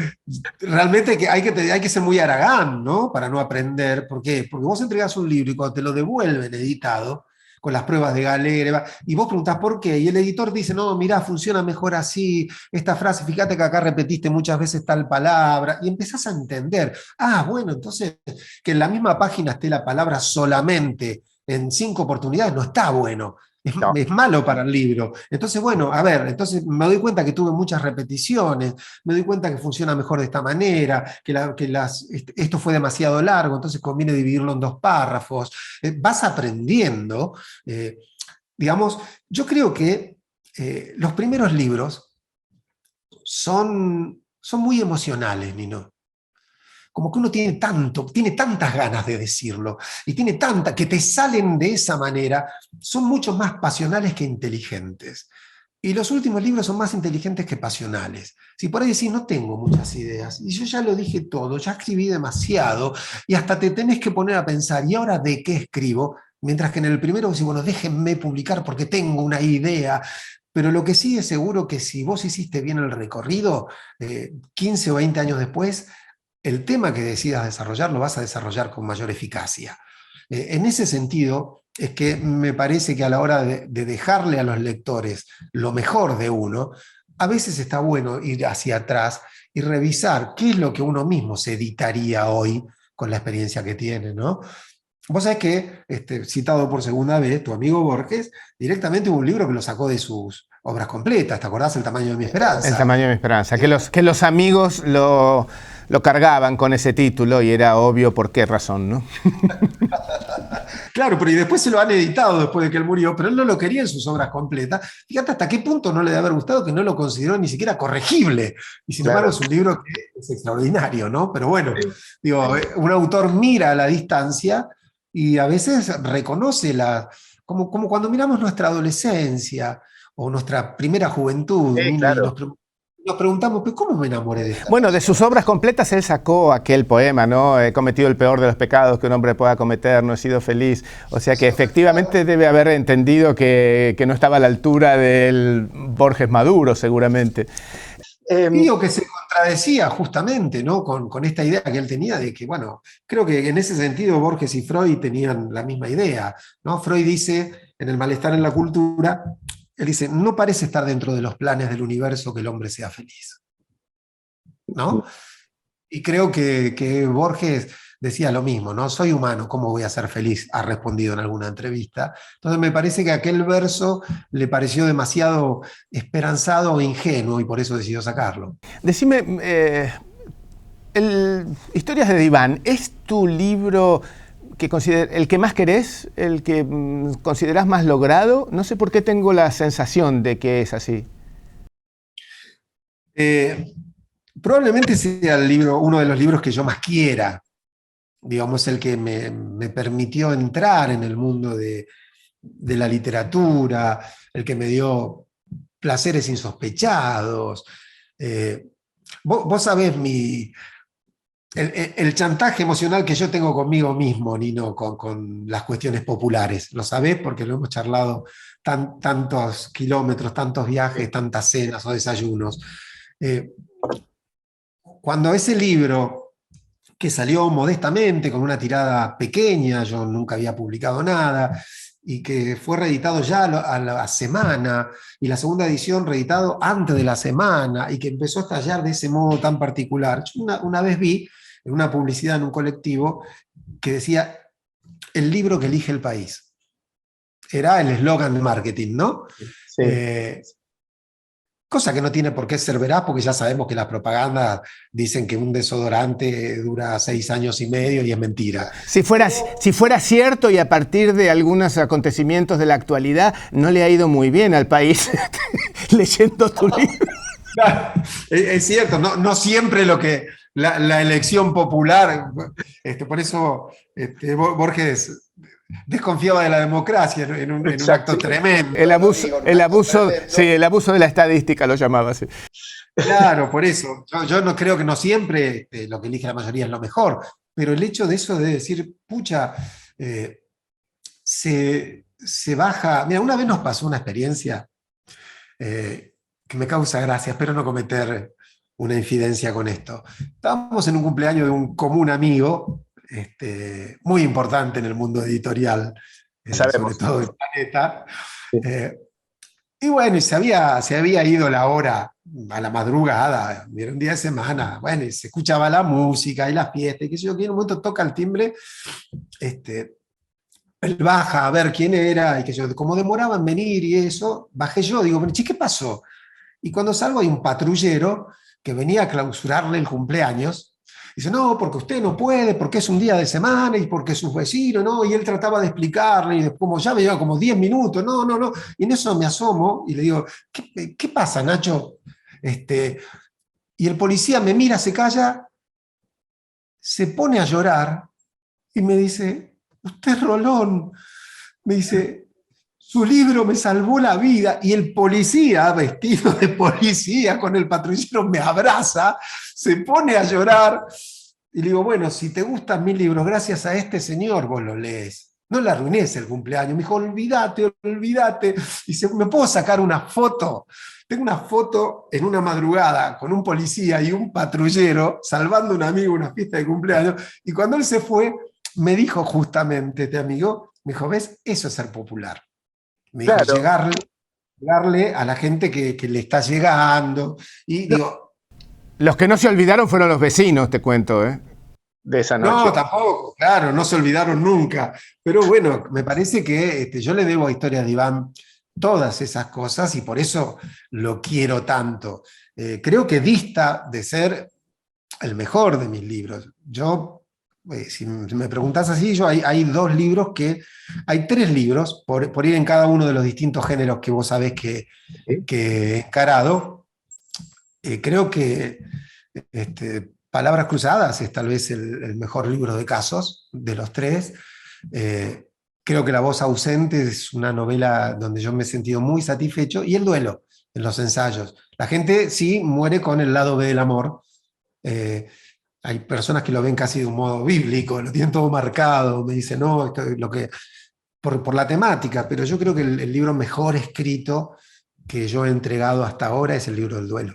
realmente hay que ser muy haragán, ¿no? Para no aprender. ¿Por qué? Porque vos entregás un libro y cuando te lo devuelven editado, con las pruebas de Galera, y vos preguntás por qué, y el editor dice, no, mirá, funciona mejor así, esta frase, fíjate que acá repetiste muchas veces tal palabra, y empezás a entender, bueno, entonces que en la misma página esté la palabra solamente en 5 oportunidades no está bueno. No. Es malo para el libro. Entonces, bueno, a ver, entonces me doy cuenta que tuve muchas repeticiones, me doy cuenta que funciona mejor de esta manera, esto fue demasiado largo, entonces conviene dividirlo en 2 párrafos. Vas aprendiendo, eh, digamos, yo creo que los primeros libros son muy emocionales, Nino. Como que uno tiene tantas ganas de decirlo, y tiene tanta, que te salen de esa manera, son mucho más pasionales que inteligentes. Y los últimos libros son más inteligentes que pasionales. Si por ahí decís, no tengo muchas ideas, y yo ya lo dije todo, ya escribí demasiado, y hasta te tenés que poner a pensar, ¿y ahora de qué escribo? Mientras que en el primero decís, bueno, déjenme publicar porque tengo una idea. Pero lo que sí es seguro que si vos hiciste bien el recorrido, 15 o 20 años después, el tema que decidas desarrollar lo vas a desarrollar con mayor eficacia. En ese sentido, es que me parece que a la hora de dejarle a los lectores lo mejor de uno, a veces está bueno ir hacia atrás y revisar qué es lo que uno mismo se editaría hoy con la experiencia que tiene, ¿no? Vos sabés que, citado por segunda vez, tu amigo Borges, directamente hubo un libro que lo sacó de sus obras completas, ¿te acordás? El tamaño de mi El esperanza. tamaño de mi esperanza. Que los amigos lo cargaban con ese título y era obvio por qué razón, ¿no? Claro, pero y después se lo han editado después de que él murió, pero él no lo quería en sus obras completas. Fíjate hasta qué punto no le debe haber gustado que no lo consideró ni siquiera corregible. Y sin embargo Claro. es un libro que es extraordinario, ¿no? Pero bueno, digo, un autor mira a la distancia y a veces reconoce como cuando miramos nuestra adolescencia o nuestra primera juventud, Sí, Nino, y claro. nos preguntamos, ¿pero cómo me enamoré de esta Bueno, de persona? sus obras completas él sacó aquel poema, ¿no? He cometido el peor de los pecados que un hombre pueda cometer, no he sido feliz. O sea que efectivamente debe haber entendido que no estaba a la altura del Borges maduro, seguramente. Y o que se contradecía justamente, ¿no? Con esta idea que él tenía de que, bueno, creo que en ese sentido Borges y Freud tenían la misma idea, ¿no? Freud dice, en El malestar en la cultura, él dice, no parece estar dentro de los planes del universo que el hombre sea feliz, ¿no? Y creo que Borges decía lo mismo, ¿no? Soy humano, ¿cómo voy a ser feliz? Ha respondido en alguna entrevista. Entonces me parece que aquel verso le pareció demasiado esperanzado o ingenuo y por eso decidió sacarlo. Decime, Historias de Diván, ¿es tu libro el que más querés, el que considerás más logrado? No sé por qué tengo la sensación de que es así. Eh, Probablemente sea uno de los libros que yo más quiera, digamos, el que me permitió entrar en el mundo de la literatura, el que me dio placeres insospechados. Eh, vos sabés el chantaje emocional que yo tengo conmigo mismo, Nino, con las cuestiones populares. Lo sabés porque lo hemos charlado tantos kilómetros, tantos viajes, tantas cenas o desayunos. Eh, Cuando ese libro, que salió modestamente, con una tirada pequeña, yo nunca había publicado nada, y que fue reeditado ya a la semana, y la segunda edición reeditado antes de la semana, y que empezó a estallar de ese modo tan particular. Yo una vez vi en una publicidad en un colectivo que decía, el libro que elige el país. Era el eslogan de marketing, ¿no? Sí. Cosa que no tiene por qué ser veraz, porque ya sabemos que las propagandas dicen que un desodorante dura 6 años y medio y es mentira. Si fuera cierto y a partir de algunos acontecimientos de la actualidad, no le ha ido muy bien al país leyendo tu libro. Es cierto, no siempre lo que la elección popular, por eso Borges desconfiaba de la democracia en un acto tremendo. El abuso de la estadística lo llamaba así. Claro, por eso. Yo no creo que no siempre lo que elige la mayoría es lo mejor, pero el hecho de eso de decir, pucha, se baja. Mira, una vez nos pasó una experiencia que me causa gracia, espero no cometer una infidencia con esto. Estábamos en un cumpleaños de un común amigo, muy importante en el mundo editorial, sobre Sabemos. todo del Planeta. Eh, y bueno, y se había ido la hora a la madrugada, era un día de semana, bueno, y se escuchaba la música y las fiestas, y qué sé yo, que en un momento toca el timbre, él baja a ver quién era, y que yo, como demoraba en venir y eso, bajé yo, digo, che, ¿qué pasó? Y cuando salgo hay un patrullero que venía a clausurarle el cumpleaños. Dice, no, porque usted no puede, porque es un día de semana y porque sus vecinos, ¿no? Y él trataba de explicarle, y como ya me lleva como 10 minutos, no, no, no. Y en eso me asomo y le digo, ¿qué pasa, Nacho? Y el policía me mira, se calla, se pone a llorar y me dice, usted es Rolón. Me dice, su libro me salvó la vida. Y el policía, vestido de policía, con el patrullero, me abraza, se pone a llorar. Y le digo, bueno, si te gustan mis libros, gracias a este señor vos lo lees. No le arruines el cumpleaños. Me dijo, olvídate, olvídate. Y dice, ¿me puedo sacar una foto? Tengo una foto en una madrugada con un policía y un patrullero salvando a un amigo en una fiesta de cumpleaños. Y cuando él se fue, me dijo justamente este amigo, me dijo, ¿ves? Eso es ser popular. Me dijo, Claro. llegarle a la gente que le está llegando. Y digo, Los que no se olvidaron fueron los vecinos, te cuento, de esa noche. no, tampoco, claro, no se olvidaron nunca. Pero bueno, me parece que yo le debo a Historias de Iván todas esas cosas y por eso lo quiero tanto. Creo que dista de ser el mejor de mis libros. Yo, si me preguntás así, hay dos libros hay tres libros, por ir en cada uno de los distintos géneros que vos sabés ¿Sí? que he encarado. Creo que Palabras Cruzadas es tal vez el mejor libro de casos de los tres. Eh, Creo que La Voz Ausente es una novela donde yo me he sentido muy satisfecho. Y El Duelo, en los ensayos. La gente sí muere con el lado B del amor. Eh, Hay personas que lo ven casi de un modo bíblico, lo tienen todo marcado, me dicen, no, esto es lo que, por la temática, pero yo creo que el libro mejor escrito que yo he entregado hasta ahora es el libro del duelo.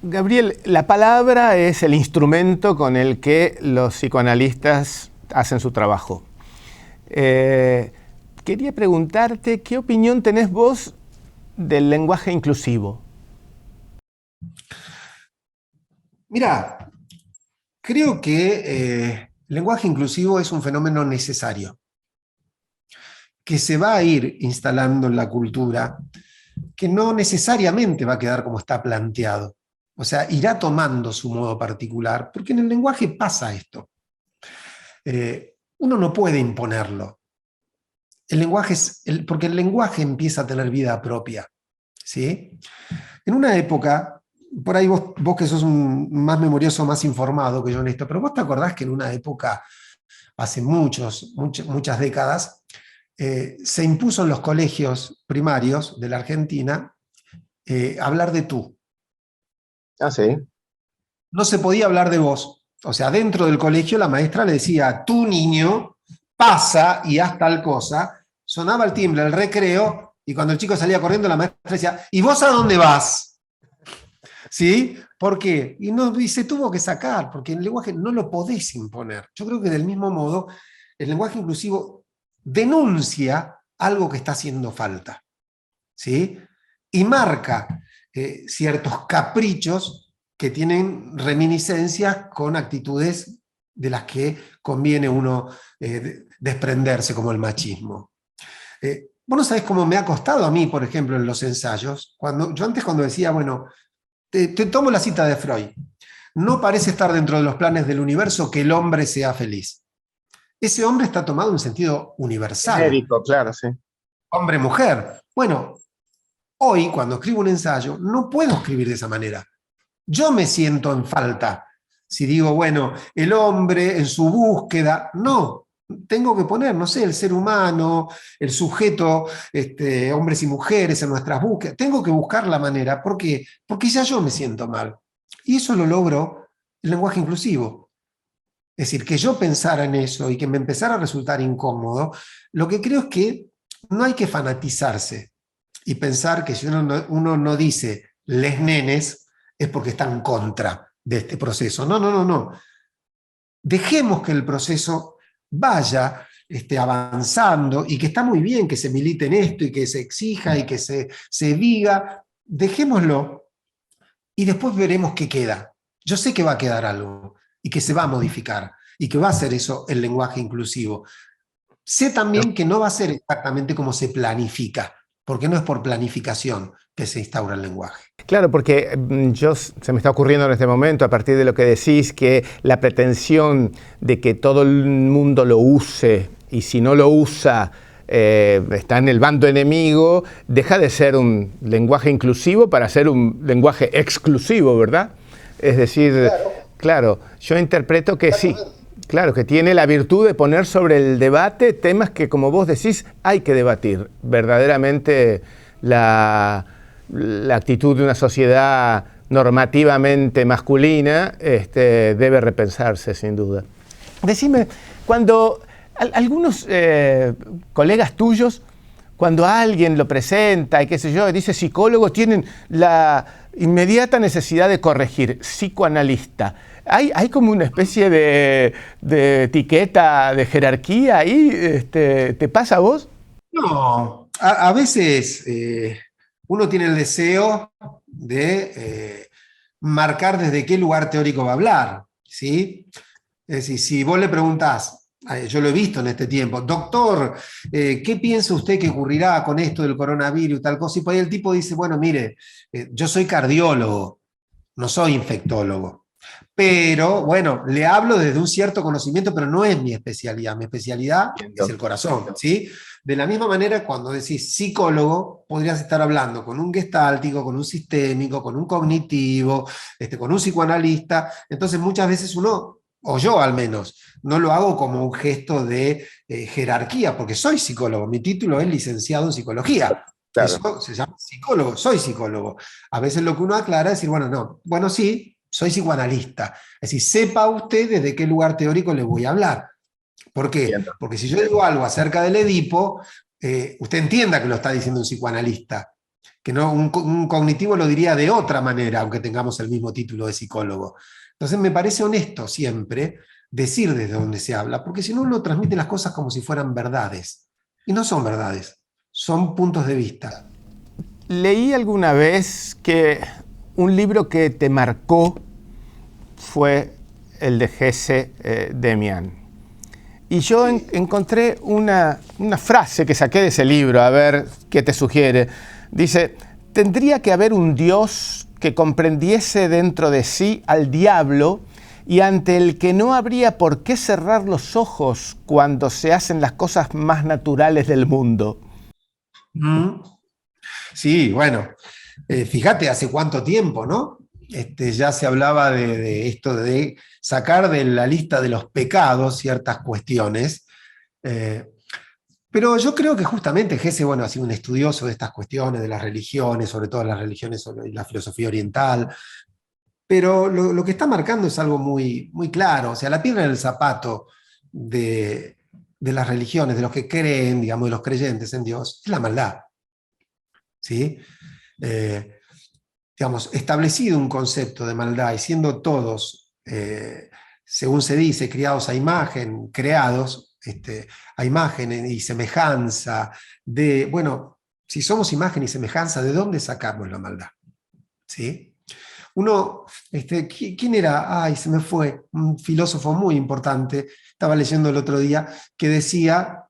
Gabriel, la palabra es el instrumento con el que los psicoanalistas hacen su trabajo. Quería preguntarte, ¿qué opinión tenés vos del lenguaje inclusivo? Mira, creo que el lenguaje inclusivo es un fenómeno necesario, que se va a ir instalando en la cultura, que no necesariamente va a quedar como está planteado. O sea, irá tomando su modo particular, porque en el lenguaje pasa esto. Uno no puede imponerlo. Porque el lenguaje empieza a tener vida propia. ¿Sí? En una época, por ahí vos que sos más memorioso, más informado que yo en esto, pero vos te acordás que en una época, hace muchas décadas, se impuso en los colegios primarios de la Argentina hablar de tú. Ah, sí. No se podía hablar de vos. O sea, dentro del colegio la maestra le decía, tu niño pasa y haz tal cosa. Sonaba el timbre, el recreo, y cuando el chico salía corriendo, la maestra decía, ¿y vos a dónde vas? ¿Sí? ¿Por qué? Y se tuvo que sacar, porque el lenguaje no lo podés imponer. Yo creo que del mismo modo, el lenguaje inclusivo denuncia algo que está haciendo falta. ¿Sí? Y marca ciertos caprichos que tienen reminiscencias con actitudes de las que conviene uno desprenderse, como el machismo. Vos no sabés cómo me ha costado a mí, por ejemplo, en los ensayos. Yo antes cuando decía, bueno, te tomo la cita de Freud, no parece estar dentro de los planes del universo que el hombre sea feliz. Ese hombre está tomado en sentido universal. Genérico, claro, sí. Hombre-mujer. Bueno, hoy cuando escribo un ensayo no puedo escribir de esa manera. Yo me siento en falta. Si digo, bueno, el hombre en su búsqueda, no. Tengo que poner, no sé, el ser humano, el sujeto, hombres y mujeres en nuestras búsquedas. Tengo que buscar la manera. ¿Por qué? Porque ya yo me siento mal. Y eso lo logro el lenguaje inclusivo. Es decir, que yo pensara en eso y que me empezara a resultar incómodo, lo que creo es que no hay que fanatizarse. y pensar que si uno no dice les nenes es porque está en contra de este proceso. No, no, no, no. Dejemos que el proceso vaya avanzando y que está muy bien que se milite en esto y que se exija y que se diga, dejémoslo y después veremos qué queda. Yo sé que va a quedar algo y que se va a modificar y que va a ser eso el lenguaje inclusivo. Sé también que no va a ser exactamente como se planifica, porque no es por planificación que se instaura el lenguaje. Claro, porque se me está ocurriendo en este momento, a partir de lo que decís, que la pretensión de que todo el mundo lo use y si no lo usa está en el bando enemigo, deja de ser un lenguaje inclusivo para ser un lenguaje exclusivo, ¿verdad? Es decir, claro, yo interpreto que sí. Claro, que tiene la virtud de poner sobre el debate temas que, como vos decís, hay que debatir. Verdaderamente la actitud de una sociedad normativamente masculina debe repensarse, sin duda. Decime, cuando algunos colegas tuyos, cuando alguien lo presenta y qué sé yo, dice psicólogo, tienen la inmediata necesidad de corregir, psicoanalista. ¿Hay como una especie de etiqueta, de jerarquía ahí? ¿Te pasa a vos? No, a veces uno tiene el deseo de marcar desde qué lugar teórico va a hablar, ¿sí? Es decir, si vos le preguntás, yo lo he visto en este tiempo, doctor, ¿qué piensa usted que ocurrirá con esto del coronavirus y tal cosa? Y por ahí el tipo dice, bueno, mire, yo soy cardiólogo, no soy infectólogo. Pero bueno, le hablo desde un cierto conocimiento, pero no es mi especialidad es el corazón, ¿sí? De la misma manera, cuando decís psicólogo, podrías estar hablando con un gestáltico, con un sistémico, con un cognitivo, con un psicoanalista. Entonces muchas veces uno, o yo al menos, no lo hago como un gesto de jerarquía, porque soy psicólogo, mi título es licenciado en psicología. Claro. Eso se llama psicólogo, soy psicólogo. A veces lo que uno aclara es decir, bueno, no, bueno, sí, soy psicoanalista. Es decir, sepa usted desde qué lugar teórico le voy a hablar. ¿Por qué? Entiendo. Porque si yo digo algo acerca del Edipo, usted entienda que lo está diciendo un psicoanalista, que no, un cognitivo lo diría de otra manera, aunque tengamos el mismo título de psicólogo. Entonces me parece honesto siempre decir desde dónde se habla, porque si no uno transmite las cosas como si fueran verdades. Y no son verdades, son puntos de vista. Leí alguna vez que un libro que te marcó fue el de Gese Demian. Y yo encontré una frase que saqué de ese libro, a ver qué te sugiere. Dice, tendría que haber un Dios que comprendiese dentro de sí al diablo y ante el que no habría por qué cerrar los ojos cuando se hacen las cosas más naturales del mundo. Sí, bueno, fíjate hace cuánto tiempo, ¿no? Ya se hablaba de esto de sacar de la lista de los pecados ciertas cuestiones, pero yo creo que justamente Gese, bueno, ha sido un estudioso de estas cuestiones, de las religiones, sobre todo las religiones y la filosofía oriental, pero lo que está marcando es algo muy, muy claro, o sea, la piedra en el zapato de las religiones, de los que creen, digamos, de los creyentes en Dios, es la maldad, ¿sí? Digamos, establecido un concepto de maldad y siendo todos, según se dice, criados a imagen, creados a imagen y semejanza de, bueno, si somos imagen y semejanza, ¿de dónde sacamos la maldad? ¿Sí? Uno, ¿quién era? Ay, se me fue, un filósofo muy importante, estaba leyendo el otro día, que decía,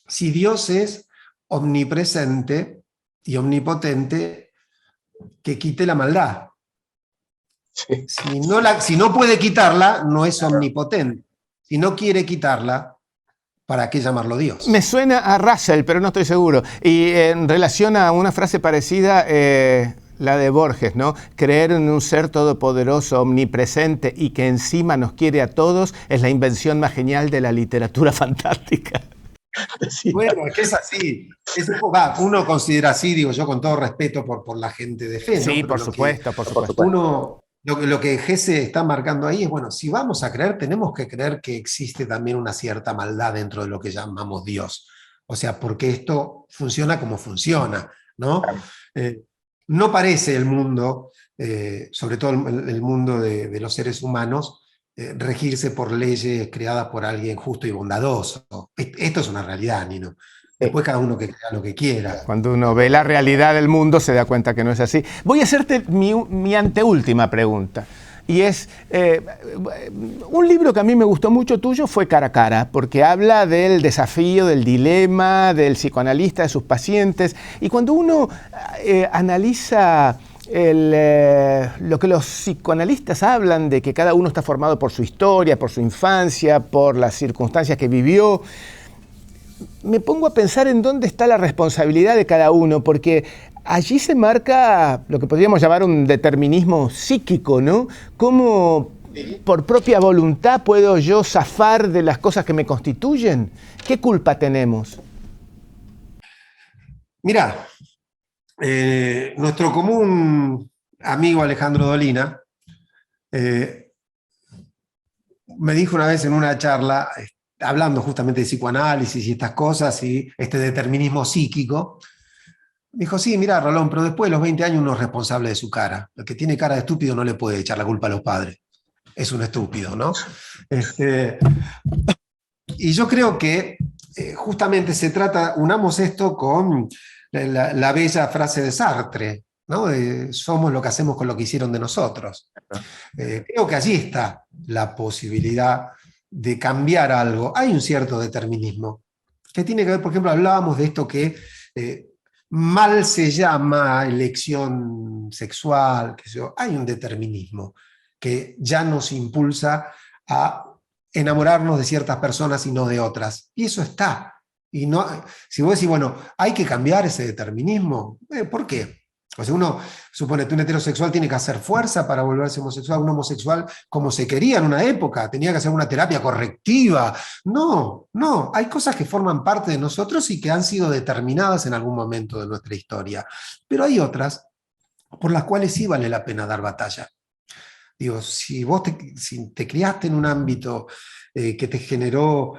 si Dios es omnipresente y omnipotente, que quite la maldad. Sí. Si no puede quitarla, no es omnipotente. Si no quiere quitarla, ¿para qué llamarlo Dios? Me suena a Russell, pero no estoy seguro. Y en relación a una frase parecida, la de Borges, ¿no? Creer en un ser todopoderoso, omnipresente y que encima nos quiere a todos es la invención más genial de la literatura fantástica. Sí. Bueno, es que es así. Uno considera así, digo yo, con todo respeto por la gente de fe, ¿no? Sí, pero por supuesto, por supuesto. Lo que Gese está marcando ahí es, bueno, si vamos a creer, tenemos que creer que existe también una cierta maldad dentro de lo que llamamos Dios. O sea, porque esto funciona como funciona. ¿no? Eh, no parece el mundo, sobre todo el mundo de los seres humanos, regirse por leyes creadas por alguien justo y bondadoso. Esto es una realidad, Nino. Después cada uno que crea lo que quiera. Cuando uno ve la realidad del mundo se da cuenta que no es así. Voy a hacerte mi anteúltima pregunta. Y es, un libro que a mí me gustó mucho tuyo fue Cara a Cara, porque habla del desafío, del dilema, del psicoanalista, de sus pacientes. Y cuando uno analiza lo que los psicoanalistas hablan de que cada uno está formado por su historia, por su infancia, por las circunstancias que vivió, me pongo a pensar en dónde está la responsabilidad de cada uno, porque allí se marca lo que podríamos llamar un determinismo psíquico, ¿no? ¿Cómo por propia voluntad puedo yo zafar de las cosas que me constituyen? ¿Qué culpa tenemos? Mirá, nuestro común amigo Alejandro Dolina me dijo una vez en una charla, hablando justamente de psicoanálisis y estas cosas y este determinismo psíquico, me dijo, sí, mira, Rolón, pero después de los 20 años uno es responsable de su cara. El que tiene cara de estúpido no le puede echar la culpa a los padres. Es un estúpido, ¿no? Y yo creo que justamente se trata, unamos esto con la bella frase de Sartre, ¿no? Somos lo que hacemos con lo que hicieron de nosotros. Creo que allí está la posibilidad de cambiar algo. Hay un cierto determinismo que tiene que ver, por ejemplo, hablábamos de esto que mal se llama elección sexual, que hay un determinismo que ya nos impulsa a enamorarnos de ciertas personas y no de otras. Y eso está. Y no, si vos decís, bueno, hay que cambiar ese determinismo, ¿por qué? O sea, uno supone que un heterosexual tiene que hacer fuerza para volverse homosexual, un homosexual como se quería en una época, tenía que hacer una terapia correctiva. No, no, hay cosas que forman parte de nosotros y que han sido determinadas en algún momento de nuestra historia. Pero hay otras por las cuales sí vale la pena dar batalla. Digo, si vos si te criaste en un ámbito que te generó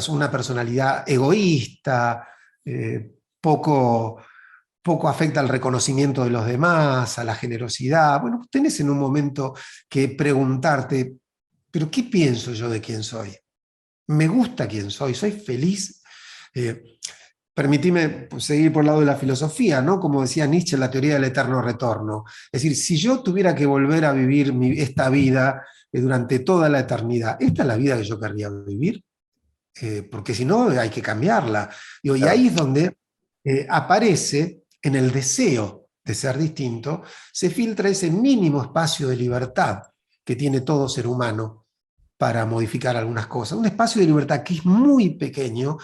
una personalidad egoísta, poco afecta al reconocimiento de los demás, a la generosidad, bueno, tenés en un momento que preguntarte, ¿pero qué pienso yo de quién soy? ¿Me gusta quién soy? ¿Soy feliz? Permitime seguir por el lado de la filosofía, ¿no? Como decía Nietzsche, la teoría del eterno retorno. Es decir, si yo tuviera que volver a vivir esta vida durante toda la eternidad, ¿esta es la vida que yo querría vivir? Porque si no, hay que cambiarla. Y ahí es donde aparece, en el deseo de ser distinto, se filtra ese mínimo espacio de libertad que tiene todo ser humano para modificar algunas cosas. Un espacio de libertad que es muy pequeño,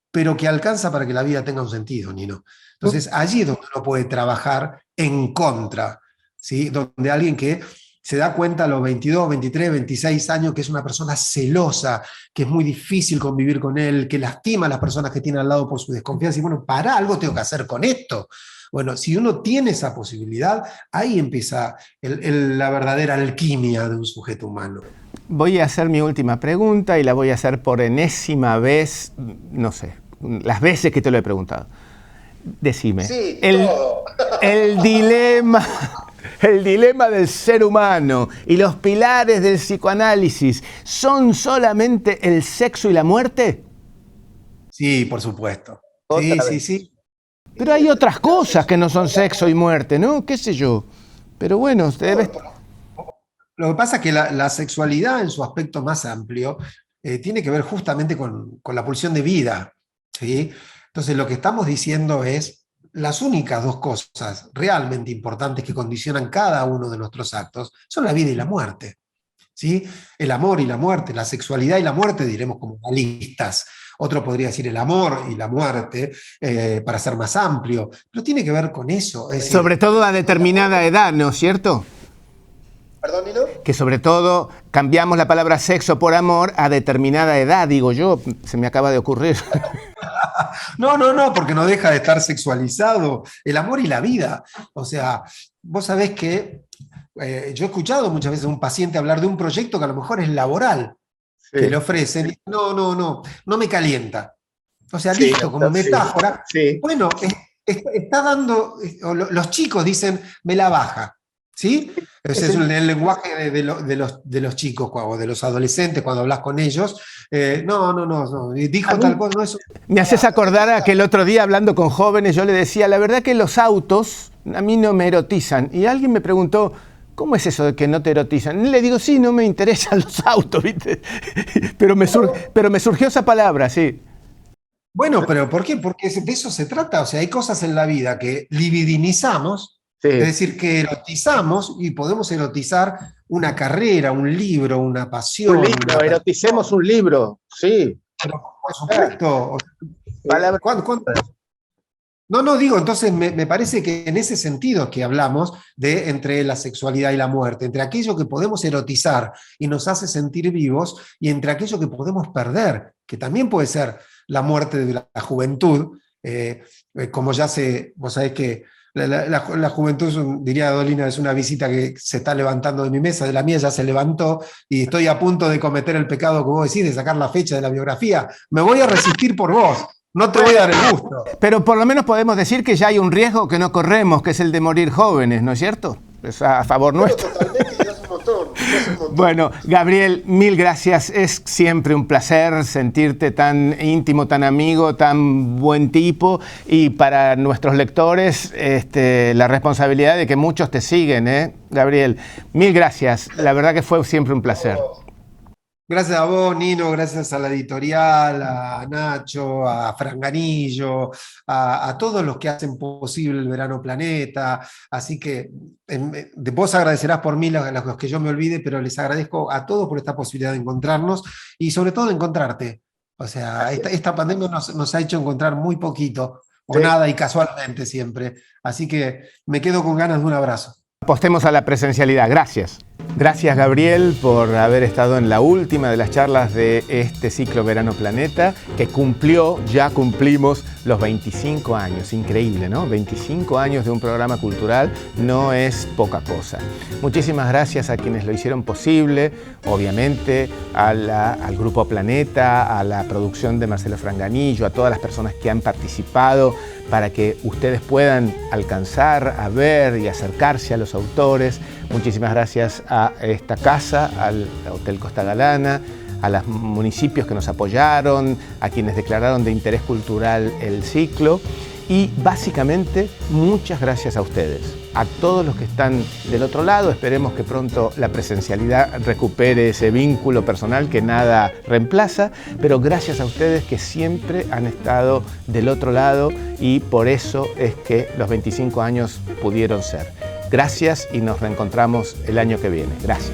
pero que alcanza para que la vida tenga un sentido, Nino. Entonces, allí es donde uno puede trabajar en contra, ¿sí? Donde alguien que se da cuenta a los 22, 23, 26 años que es una persona celosa, que es muy difícil convivir con él, que lastima a las personas que tiene al lado por su desconfianza, y bueno, algo tengo que hacer con esto. Bueno, si uno tiene esa posibilidad, ahí empieza la verdadera alquimia de un sujeto humano. Voy a hacer mi última pregunta y la voy a hacer por enésima vez, no sé, las veces que te lo he preguntado. Decime, Sí, el dilema del ser humano y los pilares del psicoanálisis ¿son solamente el sexo y la muerte? Sí, por supuesto. Sí. Pero hay otras cosas que no son sexo y muerte, ¿no? ¿Qué sé yo? Pero bueno, ustedes... Lo que pasa es que la sexualidad en su aspecto más amplio tiene que ver justamente con la pulsión de vida, ¿sí? Entonces lo que estamos diciendo es las únicas dos cosas realmente importantes que condicionan cada uno de nuestros actos son la vida y la muerte, ¿sí? El amor y la muerte, la sexualidad y la muerte diremos como listas. Otro podría decir el amor y la muerte para ser más amplio, pero tiene que ver con eso. Es decir, sobre todo a determinada edad, ¿no es cierto? ¿Perdón, Nino? Que sobre todo cambiamos la palabra sexo por amor a determinada edad, digo yo, se me acaba de ocurrir. No, porque no deja de estar sexualizado el amor y la vida. O sea, vos sabés que yo he escuchado muchas veces a un paciente hablar de un proyecto que a lo mejor es laboral, sí, que le ofrecen. No me calienta. O sea, listo, como metáfora. Sí. Bueno, está dando, los chicos dicen, me la baja, ¿sí? Ese es el lenguaje de los chicos o de los adolescentes cuando hablas con ellos. No, dijo tal cosa, no, eso. Me haces acordar a que el otro día hablando con jóvenes yo le decía, la verdad que los autos a mí no me erotizan. Y alguien me preguntó, ¿cómo es eso de que no te erotizan? Y le digo, sí, no me interesan los autos, ¿viste? pero me surgió esa palabra, sí. Bueno, pero ¿por qué? Porque de eso se trata. O sea, hay cosas en la vida que libidinizamos, Sí. es decir, que erotizamos y podemos erotizar una carrera, un libro, una pasión. Un libro, eroticemos un libro, sí. Pero, por supuesto. Palabra. No, digo, entonces me parece que en ese sentido que hablamos de entre la sexualidad y la muerte, entre aquello que podemos erotizar y nos hace sentir vivos, y entre aquello que podemos perder, que también puede ser la muerte de la juventud, como vos sabés que la juventud, diría Dolina, es una visita que se está levantando de mi mesa, de la mía ya se levantó, y estoy a punto de cometer el pecado que vos decís, de sacar la fecha de la biografía. Me voy a resistir por vos. No te voy a dar el gusto. Pero por lo menos podemos decir que ya hay un riesgo que no corremos, que es el de morir jóvenes, ¿no es cierto? Es a favor nuestro. Totalmente, ya es un montón. Bueno, Gabriel, mil gracias. Es siempre un placer sentirte tan íntimo, tan amigo, tan buen tipo. Y para nuestros lectores, la responsabilidad de que muchos te siguen, ¿eh? Gabriel, mil gracias. La verdad que fue siempre un placer. Gracias a vos, Nino, gracias a la editorial, a Nacho, a Franganillo, a todos los que hacen posible el Verano Planeta. Así que vos agradecerás por mí los que yo me olvide, pero les agradezco a todos por esta posibilidad de encontrarnos y sobre todo de encontrarte. O sea, esta pandemia nos ha hecho encontrar muy poquito, o nada, y casualmente siempre. Así que me quedo con ganas de un abrazo. Apostemos a la presencialidad. Gracias. Gracias, Gabriel, por haber estado en la última de las charlas de este ciclo Verano Planeta, que ya cumplimos los 25 años. Increíble, ¿no? 25 años de un programa cultural no es poca cosa. Muchísimas gracias a quienes lo hicieron posible, obviamente al Grupo Planeta, a la producción de Marcelo Franganillo, a todas las personas que han participado para que ustedes puedan alcanzar a ver y acercarse a los autores. Muchísimas gracias a esta casa, al Hotel Costa Galana, a los municipios que nos apoyaron, a quienes declararon de interés cultural el ciclo y básicamente muchas gracias a ustedes, a todos los que están del otro lado. Esperemos que pronto la presencialidad recupere ese vínculo personal que nada reemplaza, pero gracias a ustedes que siempre han estado del otro lado y por eso es que los 25 años pudieron ser. Gracias y nos reencontramos el año que viene. Gracias.